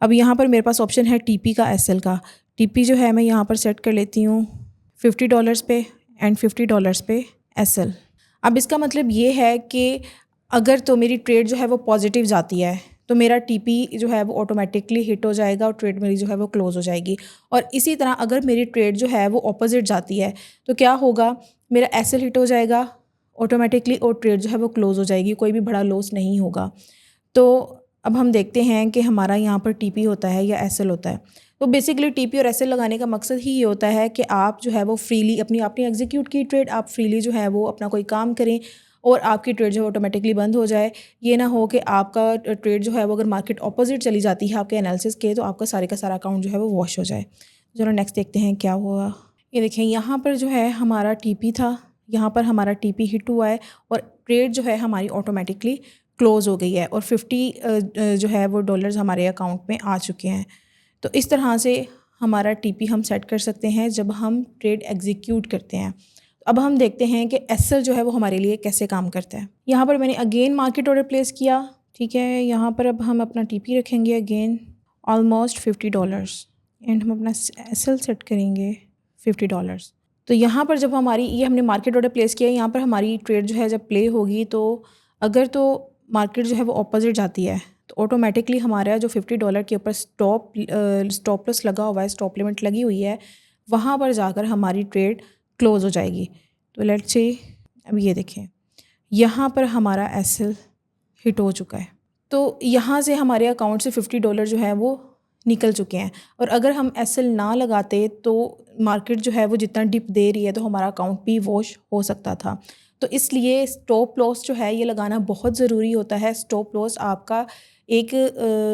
अब यहाँ पर मेरे पास ऑप्शन है टीपी का, एसएल का। टीपी जो है मैं यहाँ पर सेट कर लेती हूँ $50 पे एंड $50 पे एसएल। अब इसका मतलब ये है कि अगर तो मेरी ट्रेड जो है वो पॉजिटिव जाती है तो मेरा टीपी जो है वो ऑटोमेटिकली हिट हो जाएगा और ट्रेड मेरी जो है वो क्लोज़ हो जाएगी। और इसी तरह अगर मेरी ट्रेड जो है वो ऑपोजिट जाती है तो क्या होगा, मेरा एसएल हिट हो जाएगा ऑटोमेटिकली और ट्रेड जो है वो क्लोज़ हो जाएगी, कोई भी बड़ा लॉस नहीं होगा। तो अब हम देखते हैं कि हमारा यहाँ पर टीपी होता है या एसएल होता है। तो बेसिकली टीपी और एसएल लगाने का मकसद ही ये होता है कि आप जो है वो फ्रीली अपनी एग्जीक्यूट की ट्रेड, आप फ्रीली जो है वो अपना कोई काम करें और आपकी ट्रेड जो है ऑटोमेटिकली बंद हो जाए। ये ना हो कि आपका ट्रेड जो है वो अगर मार्केट ऑपोजिट चली जाती है आपके एनालिसिस के, तो आपका सारे का सारा अकाउंट जो है वो वॉश हो जाए। चलो नेक्स्ट देखते हैं क्या हुआ। ये देखें, यहाँ पर जो है हमारा टीपी था, यहाँ पर हमारा टीपी हिट हुआ है और ट्रेड जो है हमारी ऑटोमेटिकली क्लोज़ हो गई है और 50 जो है वो डॉलर्स हमारे अकाउंट में आ चुके हैं। तो इस तरह से हमारा टीपी हम सेट कर सकते हैं जब हम ट्रेड एग्जीक्यूट करते हैं। अब हम देखते हैं कि एसएल जो है वो हमारे लिए कैसे काम करता है। यहाँ पर मैंने अगेन मार्केट ऑर्डर प्लेस किया, ठीक है। यहाँ पर अब हम अपना टीपी रखेंगे अगेन ऑलमोस्ट $50 एंड हम अपना एसएल सेट करेंगे $50। तो यहाँ पर जब हमारी ये हमने मार्केट ऑर्डर प्लेस किया, यहाँ पर हमारी ट्रेड जो है जब प्ले होगी तो अगर तो मार्केट जो है वो ऑपोजिट जाती है तो ऑटोमेटिकली हमारा जो $50 के ऊपर स्टॉप लॉस लगा हुआ है, स्टॉप लिमिट लगी हुई है, वहाँ पर जाकर हमारी ट्रेड क्लोज़ हो जाएगी। तो लेट्स से अब ये देखें यहाँ पर हमारा एसएल हिट हो चुका है, तो यहाँ से हमारे अकाउंट से $50 जो है वो निकल चुके हैं। और अगर हम एसएल ना लगाते तो मार्केट जो है वो जितना डिप दे रही है तो हमारा अकाउंट भी वॉश हो सकता था। तो इसलिए स्टॉप लॉस जो है ये लगाना बहुत ज़रूरी होता है। स्टॉप लॉस आपका एक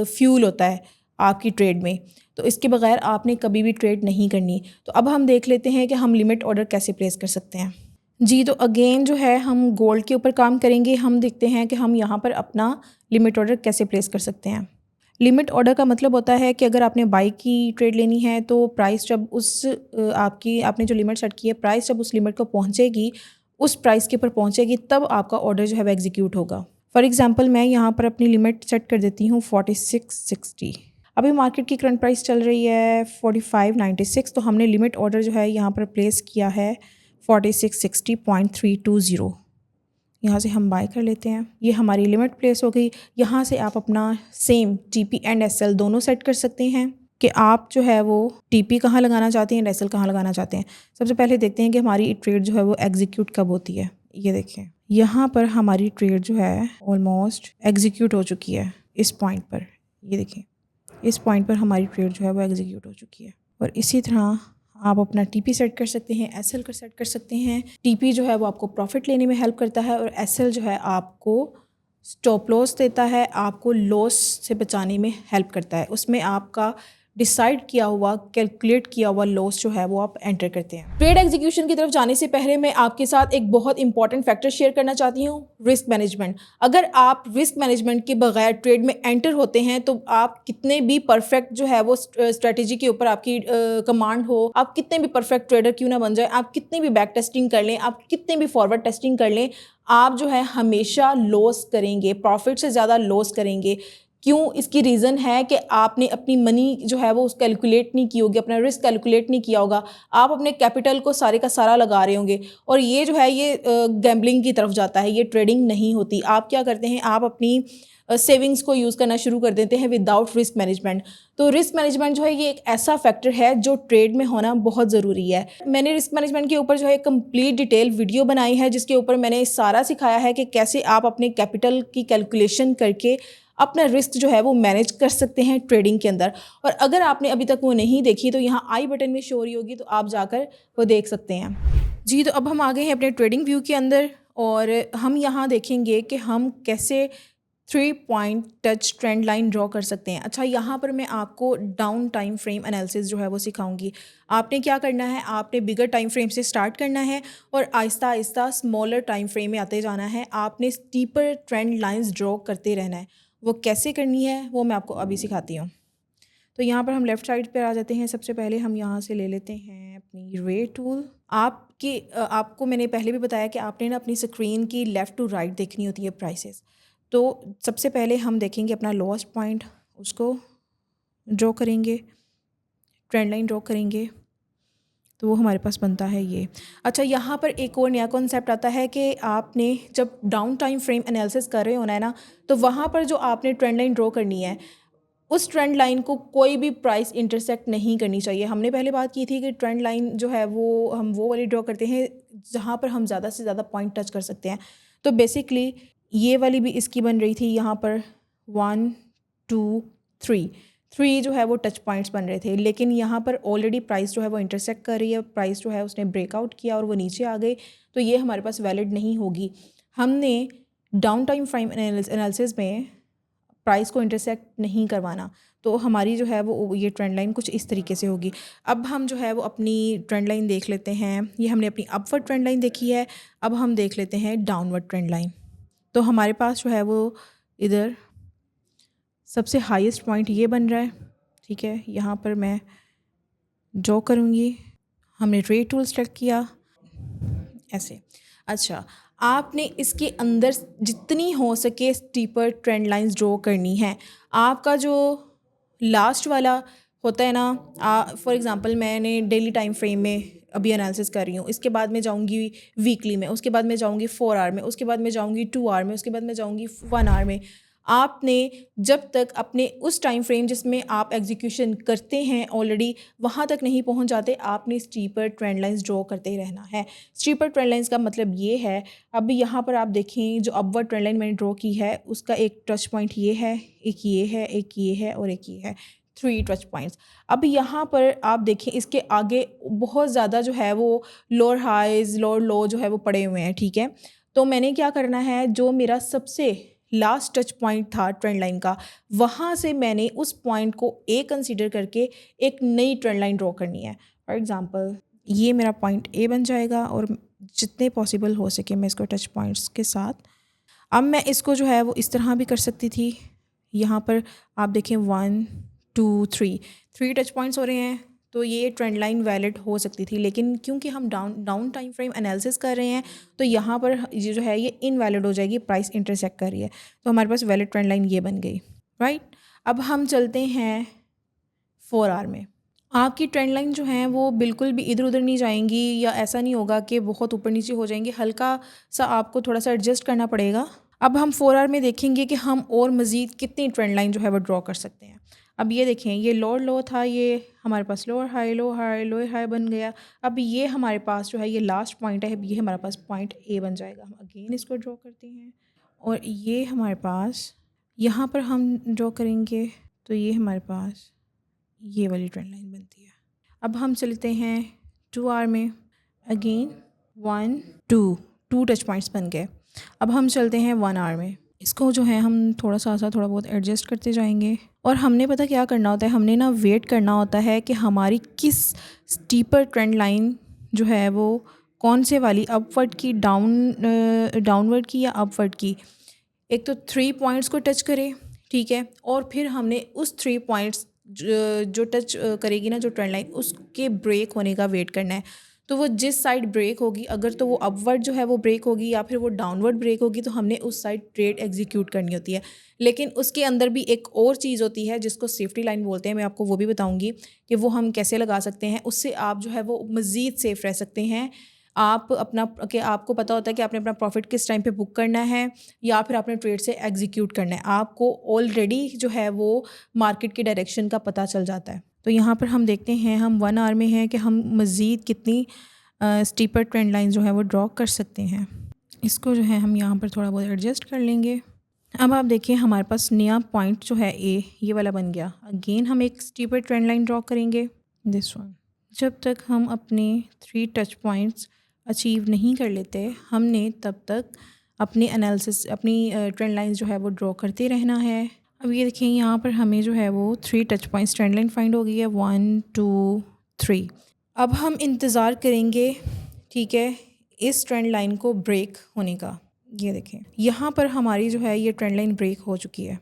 फ्यूल होता है आपकी ट्रेड में, तो इसके बगैर आपने कभी भी ट्रेड नहीं करनी। तो अब हम देख लेते हैं कि हम लिमिट ऑर्डर कैसे प्लेस कर सकते हैं। जी, तो अगेन जो है हम गोल्ड के ऊपर काम करेंगे। हम देखते हैं कि हम यहाँ पर अपना लिमिट ऑर्डर कैसे प्लेस कर सकते हैं। लिमिट ऑर्डर का मतलब होता है कि अगर आपने बाई की ट्रेड लेनी है तो प्राइस जब उस आपने जो लिमिट सेट की है, प्राइस जब उस लिमिट को पहुँचेगी, उस प्राइस के ऊपर पहुँचेगी, तब आपका ऑर्डर जो है वो एग्जीक्यूट होगा। फॉर एग्जांपल मैं यहाँ पर अपनी लिमिट सेट कर देती हूँ 4660। अभी मार्केट की करंट प्राइस चल रही है 4596, तो हमने लिमिट ऑर्डर जो है यहाँ पर प्लेस किया है 4660.320। यहाँ से हम बाय कर लेते हैं। ये हमारी लिमिट प्लेस हो गई। यहाँ से आप अपना सेम टीपी एंड एसएल दोनों सेट कर सकते हैं कि आप जो है वो टीपी कहाँ लगाना चाहते हैं, एसएल कहाँ लगाना चाहते हैं। सबसे पहले देखते हैं कि हमारी ट्रेड जो है वो एग्जीक्यूट कब होती है। ये देखें यहाँ पर हमारी ट्रेड जो है ऑलमोस्ट एग्जीक्यूट हो चुकी है इस पॉइंट पर। ये देखें इस पॉइंट पर हमारी ट्रेड जो है वो एग्जीक्यूट हो चुकी है। और इसी तरह आप अपना टीपी सेट कर सकते हैं, एसएल कर सेट कर सकते हैं। टीपी जो है वो आपको प्रॉफिट लेने में हेल्प करता है और एसएल जो है आपको स्टॉप लॉस देता है, आपको लॉस से बचाने में हेल्प करता है। उसमें आपका डिसाइड किया हुआ, कैलकुलेट किया हुआ लॉस जो है वो आप एंटर करते हैं। ट्रेड एग्जीक्यूशन की तरफ जाने से पहले मैं आपके साथ एक बहुत इंपॉर्टेंट फैक्टर शेयर करना चाहती हूँ, रिस्क मैनेजमेंट। अगर आप रिस्क मैनेजमेंट के बगैर ट्रेड में एंटर होते हैं तो आप कितने भी परफेक्ट जो है वो स्ट्रेटेजी के ऊपर आपकी कमांड हो, आप कितने भी परफेक्ट ट्रेडर क्यों ना बन जाए, आप कितनी भी बैक टेस्टिंग कर लें, आप कितने भी फॉरवर्ड टेस्टिंग कर लें, आप जो है हमेशा लॉस करेंगे, प्रॉफिट से ज़्यादा लॉस करेंगे। क्यों? इसकी रीज़न है कि आपने अपनी मनी जो है वो कैलकुलेट नहीं की होगी, अपना रिस्क कैलकुलेट नहीं किया होगा। आप अपने कैपिटल को सारे का सारा लगा रहे होंगे और ये जो है ये गैम्बलिंग की तरफ जाता है, ये ट्रेडिंग नहीं होती। आप क्या करते हैं, आप अपनी सेविंग्स को यूज़ करना शुरू कर देते हैं विदाउट रिस्क मैनेजमेंट। तो रिस्क मैनेजमेंट जो है ये एक ऐसा फैक्टर है जो ट्रेड में होना बहुत ज़रूरी है। मैंने रिस्क मैनेजमेंट के ऊपर जो है कंप्लीट डिटेल वीडियो बनाई है जिसके ऊपर मैंने सारा सिखाया है कि कैसे आप अपने कैपिटल की कैलकुलेशन करके अपना रिस्क जो है वो मैनेज कर सकते हैं ट्रेडिंग के अंदर। और अगर आपने अभी तक वो नहीं देखी तो यहाँ आई बटन में शो हो रही होगी, तो आप जाकर वो देख सकते हैं। जी, तो अब हम आ गए हैं अपने ट्रेडिंग व्यू के अंदर और हम यहाँ देखेंगे कि हम कैसे 3 point touch trend line draw कर सकते हैं। अच्छा, यहाँ पर मैं आपको डाउन टाइम फ्रेम एनालिसिस जो है वो सिखाऊंगी। आपने क्या करना है, आपने बिगर टाइम फ्रेम से स्टार्ट करना है और Aahista Aahista smaller time frame में आते जाना है। आपने स्टीपर ट्रेंड लाइंस ड्रॉ करते रहना है। वो कैसे करनी है वो मैं आपको अभी सिखाती हूँ। तो यहाँ पर हम लेफ़्ट साइड पर आ जाते हैं। सबसे पहले हम यहाँ से ले लेते हैं अपनी रे टूल। आपको मैंने पहले भी बताया कि आपने ना अपनी स्क्रीन की लेफ़्ट टू राइट देखनी होती है प्राइसेस। तो सबसे पहले हम देखेंगे अपना लोएस्ट पॉइंट, उसको ड्रॉ करेंगे, ट्रेंड लाइन ड्रॉ करेंगे, तो वो हमारे पास बनता है ये। अच्छा, यहाँ पर एक और नया कॉन्सेप्ट आता है कि आपने जब डाउन टाइम फ्रेम एनालिसिस कर रहे होना है ना, तो वहाँ पर जो आपने ट्रेंड लाइन ड्रॉ करनी है उस ट्रेंड लाइन को कोई भी प्राइस इंटरसेक्ट नहीं करनी चाहिए। हमने पहले बात की थी कि ट्रेंड लाइन जो है वो हम वो वाली ड्रॉ करते हैं जहाँ पर हम ज़्यादा से ज़्यादा पॉइंट टच कर सकते हैं। तो बेसिकली ये वाली भी इसकी बन रही थी। यहाँ पर 1 2 3 जो है वो टच पॉइंट्स बन रहे थे, लेकिन यहाँ पर ऑलरेडी प्राइस जो है वो इंटरसेक्ट कर रही है। प्राइस जो है उसने ब्रेकआउट किया और वो नीचे आ गई, तो ये हमारे पास वैलिड नहीं होगी। हमने डाउन टाइम फ्रेम एनालिसिस में प्राइस को इंटरसेक्ट नहीं करवाना, तो हमारी जो है वो ये ट्रेंड लाइन कुछ इस तरीके से होगी। अब हम जो है वो अपनी ट्रेंड लाइन देख लेते हैं। ये हमने अपनी अपवर्ड ट्रेंड लाइन देखी है, अब हम देख लेते हैं डाउनवर्ड ट्रेंड लाइन। तो हमारे पास जो है वो इधर सबसे हाईएस्ट पॉइंट ये बन रहा है, ठीक है। यहाँ पर मैं ड्रॉ करूँगी, हमने ट्रेड टूल सेलेक्ट किया ऐसे। अच्छा, आपने इसके अंदर जितनी हो सके स्टीपर ट्रेंड लाइंस ड्रॉ करनी है। आपका जो लास्ट वाला होता है ना, फॉर एग्जांपल मैंने डेली टाइम फ्रेम में अभी एनालिसिस कर रही हूँ, इसके बाद मैं जाऊँगी वीकली में, उसके बाद मैं जाऊँगी 4 आवर में, उसके बाद मैं जाऊँगी 2 आवर में, उसके बाद मैं जाऊँगी 1 आवर में। आपने जब तक अपने उस टाइम फ्रेम जिसमें आप एग्जीक्यूशन करते हैं ऑलरेडी वहाँ तक नहीं पहुँच जाते, आपने स्टीपर ट्रेंड लाइंस ड्रॉ करते ही रहना है। स्टीपर ट्रेंड लाइंस का मतलब ये है, अब यहाँ पर आप देखें जो अपवर्ड ट्रेंड लाइन मैंने ड्रॉ की है उसका एक टच पॉइंट ये है, एक ये है, एक ये है और एक ये है, 3 टच पॉइंट्स। अब यहाँ पर आप देखें इसके आगे बहुत ज़्यादा जो है वो लोअर हाइज लोअर लो जो है वो पड़े हुए हैं, ठीक है। तो मैंने क्या करना है, जो मेरा सबसे लास्ट टच पॉइंट था ट्रेंड लाइन का, वहाँ से मैंने उस पॉइंट को ए कंसीडर करके एक नई ट्रेंड लाइन ड्रॉ करनी है। फॉर एग्जांपल ये मेरा पॉइंट ए बन जाएगा और जितने पॉसिबल हो सके मैं इसको टच पॉइंट्स के साथ, अब मैं इसको जो है वो इस तरह भी कर सकती थी। यहाँ पर आप देखें 1 2 3 टच पॉइंट्स हो रहे हैं, तो ये ट्रेंड लाइन वैलिड हो सकती थी, लेकिन क्योंकि हम डाउन टाइम फ्रेम एनालिसिस कर रहे हैं तो यहाँ पर ये जो है ये इनवैलिड हो जाएगी, प्राइस इंटरसेक्ट कर रही है, तो हमारे पास वैलिड ट्रेंड लाइन ये बन गई, राइट। अब हम चलते हैं 4 आवर में। आपकी ट्रेंड लाइन जो है वो बिल्कुल भी इधर उधर नहीं जाएंगी, या ऐसा नहीं होगा कि बहुत ऊपर नीचे हो जाएंगी, हल्का सा आपको थोड़ा सा एडजस्ट करना पड़ेगा। अब हम 4 आवर में देखेंगे कि हम और मज़ीद कितनी ट्रेंड लाइन जो है वो ड्रॉ कर सकते हैं। अब ये देखें, ये लोअर लो था, ये हमारे पास लोअर हाई लोअर हाई बन गया। अब ये हमारे पास जो है ये लास्ट पॉइंट है, ये हमारे पास पॉइंट ए बन जाएगा। हम अगेन इसको ड्रॉ करते हैं और ये हमारे पास यहाँ पर हम ड्रॉ करेंगे तो ये हमारे पास ये वाली ट्रेंड लाइन बनती है। अब हम चलते हैं 2 आवर में, अगेन 1 2 टच पॉइंट्स बन गए। अब हम चलते हैं 1 आवर में, इसको जो है हम थोड़ा बहुत एडजस्ट करते जाएंगे और हमने पता क्या करना होता है, हमने ना वेट करना होता है कि हमारी किस स्टीपर ट्रेंड लाइन जो है वो कौन से वाली, अपवर्ड की, डाउनवर्ड की या अपवर्ड की। एक तो 3 पॉइंट्स को टच करे, ठीक है, और फिर हमने उस 3 पॉइंट्स जो टच करेगी ना जो ट्रेंड लाइन, उसके ब्रेक होने का वेट करना है। तो वो जिस साइड ब्रेक होगी, अगर तो वो अपवर्ड जो है वो ब्रेक होगी या फिर वो डाउनवर्ड ब्रेक होगी, तो हमने उस साइड ट्रेड एग्जीक्यूट करनी होती है। लेकिन उसके अंदर भी एक और चीज़ होती है जिसको सेफ्टी लाइन बोलते हैं, मैं आपको वो भी बताऊंगी कि वो हम कैसे लगा सकते हैं, उससे आप जो है वो मज़ीद सेफ़ रह सकते हैं। आप अपना कि आपको पता होता है कि आपने अपना प्रॉफिट किस टाइम पे बुक करना है या फिर आपने ट्रेड से एग्जीक्यूट करना है, आपको ऑलरेडी जो है वो मार्केट के डायरेक्शन का पता चल जाता है। तो यहाँ पर हम देखते हैं, हम 1 आवर में हैं कि हम मज़ीद कितनी स्टीपर ट्रेंड लाइन जो है वो ड्रॉ कर सकते हैं। इसको जो है हम यहाँ पर थोड़ा बहुत एडजस्ट कर लेंगे। अब आप देखिए हमारे पास नया पॉइंट जो है ए, ये वाला बन गया। अगेन हम एक स्टीपर ट्रेंड लाइन ड्रॉ करेंगे, दिस वन। जब तक हम अपने 3 टच पॉइंट्स अचीव नहीं कर लेते, हमने तब तक अपनी एनालिसिस, अपनी ट्रेंड लाइंस जो है वो ड्रॉ करते रहना है। अब ये देखिए यहाँ पर हमें जो है वो 3 touch points trend line find हो गई है, 1 2 3। अब हम इंतज़ार करेंगे, ठीक है, इस ट्रेंड लाइन को ब्रेक होने का। ये देखें यहाँ पर हमारी जो है ये ट्रेंड लाइन ब्रेक हो चुकी है,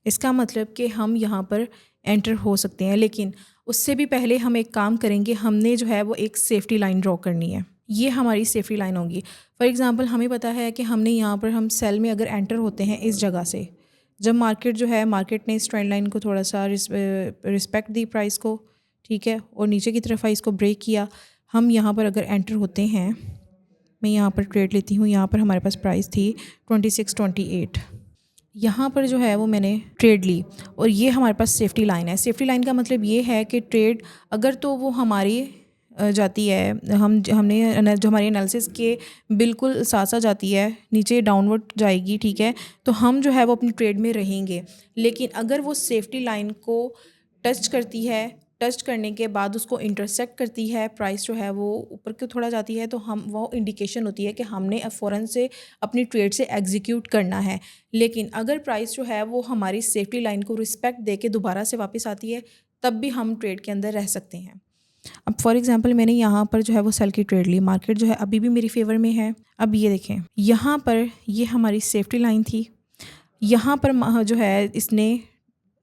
इसका मतलब कि हम यहाँ पर एंटर हो सकते हैं। लेकिन उससे भी पहले हम एक काम करेंगे, हमने जो है वो एक सेफ्टी लाइन ड्रॉ करनी है। ये हमारी सेफ्टी लाइन होगी। फॉर एग्जांपल हमें पता है कि हमने यहाँ पर, हम सेल में अगर एंटर होते हैं इस जगह से, जब मार्केट जो है, मार्केट ने इस ट्रेंड लाइन को थोड़ा सा रिस्पेक्ट दी प्राइस को, ठीक है, और नीचे की तरफ इसको ब्रेक किया, हम यहाँ पर अगर एंटर होते हैं, मैं यहाँ पर ट्रेड लेती हूँ, यहाँ पर हमारे पास प्राइस थी 2628, यहाँ पर जो है वो मैंने ट्रेड ली और ये हमारे पास सेफ्टी लाइन है। सेफ्टी लाइन का मतलब ये है कि ट्रेड अगर तो वो हमारी जाती है, हमने जो हमारी एनालिसिस के बिल्कुल साथ साथ जाती है, नीचे डाउनवर्ड जाएगी, ठीक है, तो हम जो है वो अपनी ट्रेड में रहेंगे। लेकिन अगर वो सेफ्टी लाइन को टच करती है, टच करने के बाद उसको इंटरसेक्ट करती है, प्राइस जो है वो ऊपर की थोड़ा जाती है, तो हम, वो इंडिकेशन होती है कि हमने फ़ौरन से अपनी ट्रेड से एग्जीक्यूट करना है। लेकिन अगर प्राइस जो है वो हमारी सेफ्टी लाइन को रिस्पेक्ट दे के दोबारा से वापस आती है, तब भी हम ट्रेड के अंदर रह सकते हैं। अब फॉर एग्जांपल मैंने यहाँ पर जो है वो सेल की ट्रेड ली, मार्केट जो है अभी भी मेरी फेवर में है। अब ये देखें, यहाँ पर ये हमारी सेफ्टी लाइन थी, यहाँ पर जो है इसने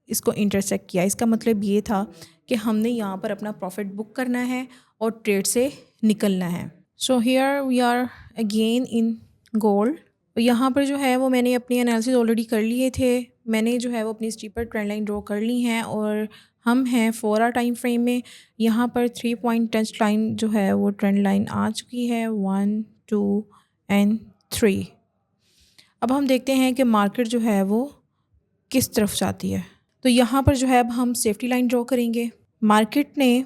इसको इंटरसेक्ट किया। इसका मतलब ये था कि हमने यहाँ पर अपना प्रॉफिट बुक करना है और ट्रेड से निकलना है। So here we are again in gold. यहाँ पर जो है वो मैंने अपनी एनालिसिस ऑलरेडी कर लिए थे, मैंने जो है वो अपनी स्टीपर ट्रेंड लाइन ड्रॉ कर ली हैं और हम हैं 4 आवर टाइम फ्रेम में। यहाँ पर 3 पॉइंट टेस्ट लाइन जो है वो ट्रेंड लाइन आ चुकी है, 1 2 एंड 3। अब हम देखते हैं कि मार्केट जो है वो किस तरफ जाती है। तो यहाँ पर जो है अब हम सेफ्टी लाइन ड्रॉ करेंगे। मार्केट ने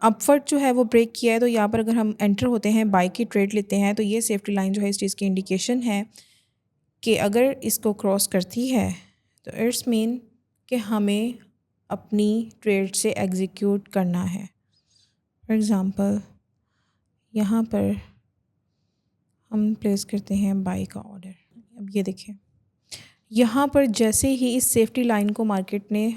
अपवर्ड जो है वो ब्रेक किया है, तो यहाँ पर अगर हम एंटर होते हैं, बाई की ट्रेड लेते हैं, तो ये सेफ्टी लाइन जो है इस चीज़ की इंडिकेशन है कि अगर इसको क्रॉस करती है तो इट्स मीन कि हमें अपनी ट्रेड से एग्जीक्यूट करना है। फॉर एग्ज़ाम्पल यहाँ पर हम प्लेस करते हैं बाई का ऑर्डर। अब ये देखें, यहाँ पर जैसे ही इस सेफ्टी लाइन को मार्केट ने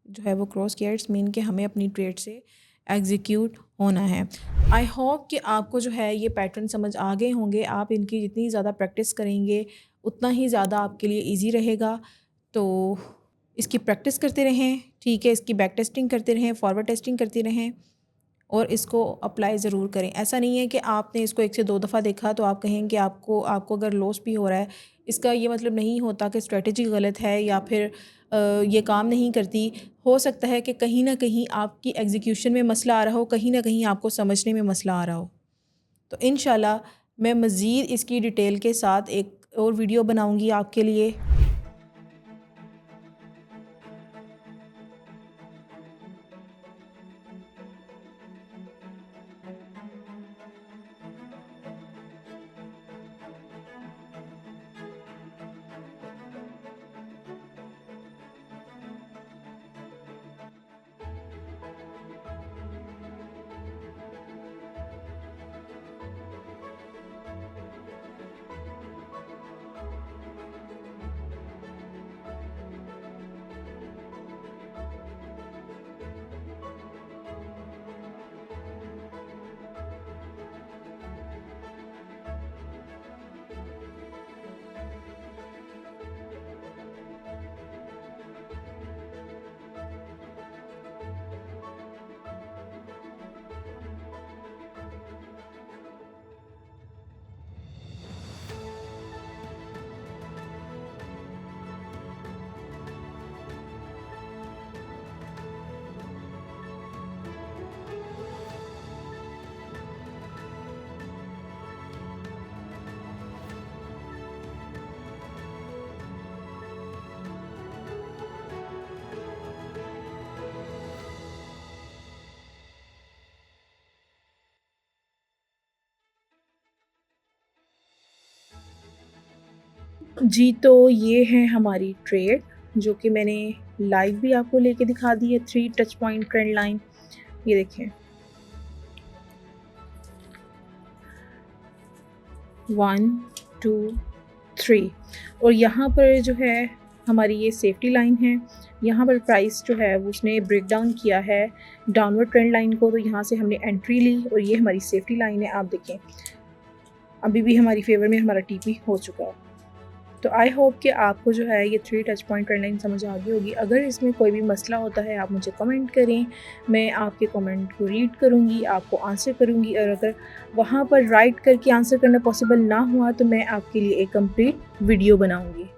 जो है वो क्रॉस किया, इट्स मीन कि हमें अपनी ट्रेड से एग्जीक्यूट होना है। आई होप कि आपको जो है ये पैटर्न समझ आ गए होंगे। आप इनकी जितनी ज़्यादा प्रैक्टिस करेंगे उतना ही ज़्यादा आपके लिए इजी रहेगा। तो इसकी प्रैक्टिस करते रहें, ठीक है, इसकी बैक टेस्टिंग करते रहें, फॉरवर्ड टेस्टिंग करते रहें और इसको अप्लाई ज़रूर करें। ऐसा नहीं है कि आपने इसको 1 से 2 दफ़ा देखा तो आप कहें कि आपको अगर लॉस भी हो रहा है, इसका ये मतलब नहीं होता कि स्ट्रेटजी गलत है या फिर ये काम नहीं करती। हो सकता है कि कहीं ना कहीं आपकी एग्जीक्यूशन में मसला आ रहा हो, कहीं ना कहीं आपको समझने में मसला आ रहा हो। तो इंशाल्लाह मैं मज़ीद इसकी डिटेल के साथ एक और वीडियो बनाऊंगी आपके लिए। जी, तो ये है हमारी ट्रेड जो कि मैंने लाइव भी आपको लेके दिखा दी है। 3 टच पॉइंट ट्रेंड लाइन, ये देखें 1 2 3 और यहाँ पर जो है हमारी ये सेफ्टी लाइन है। यहाँ पर प्राइस जो है वो उसने ब्रेक डाउन किया है डाउनवर्ड ट्रेंड लाइन को, तो यहाँ से हमने एंट्री ली और ये हमारी सेफ्टी लाइन है। आप देखें अभी भी हमारी फेवर में हमारा टीपी हो चुका है। तो आई होप कि आपको जो है ये 3 टच पॉइंट ट्रेंड लाइन समझ आ गई होगी। अगर इसमें कोई भी मसला होता है आप मुझे कमेंट करें, मैं आपके कमेंट को रीड करूँगी, आपको आंसर करूँगी और अगर वहाँ पर राइट करके आंसर करना पॉसिबल ना हुआ तो मैं आपके लिए एक कंप्लीट वीडियो बनाऊँगी।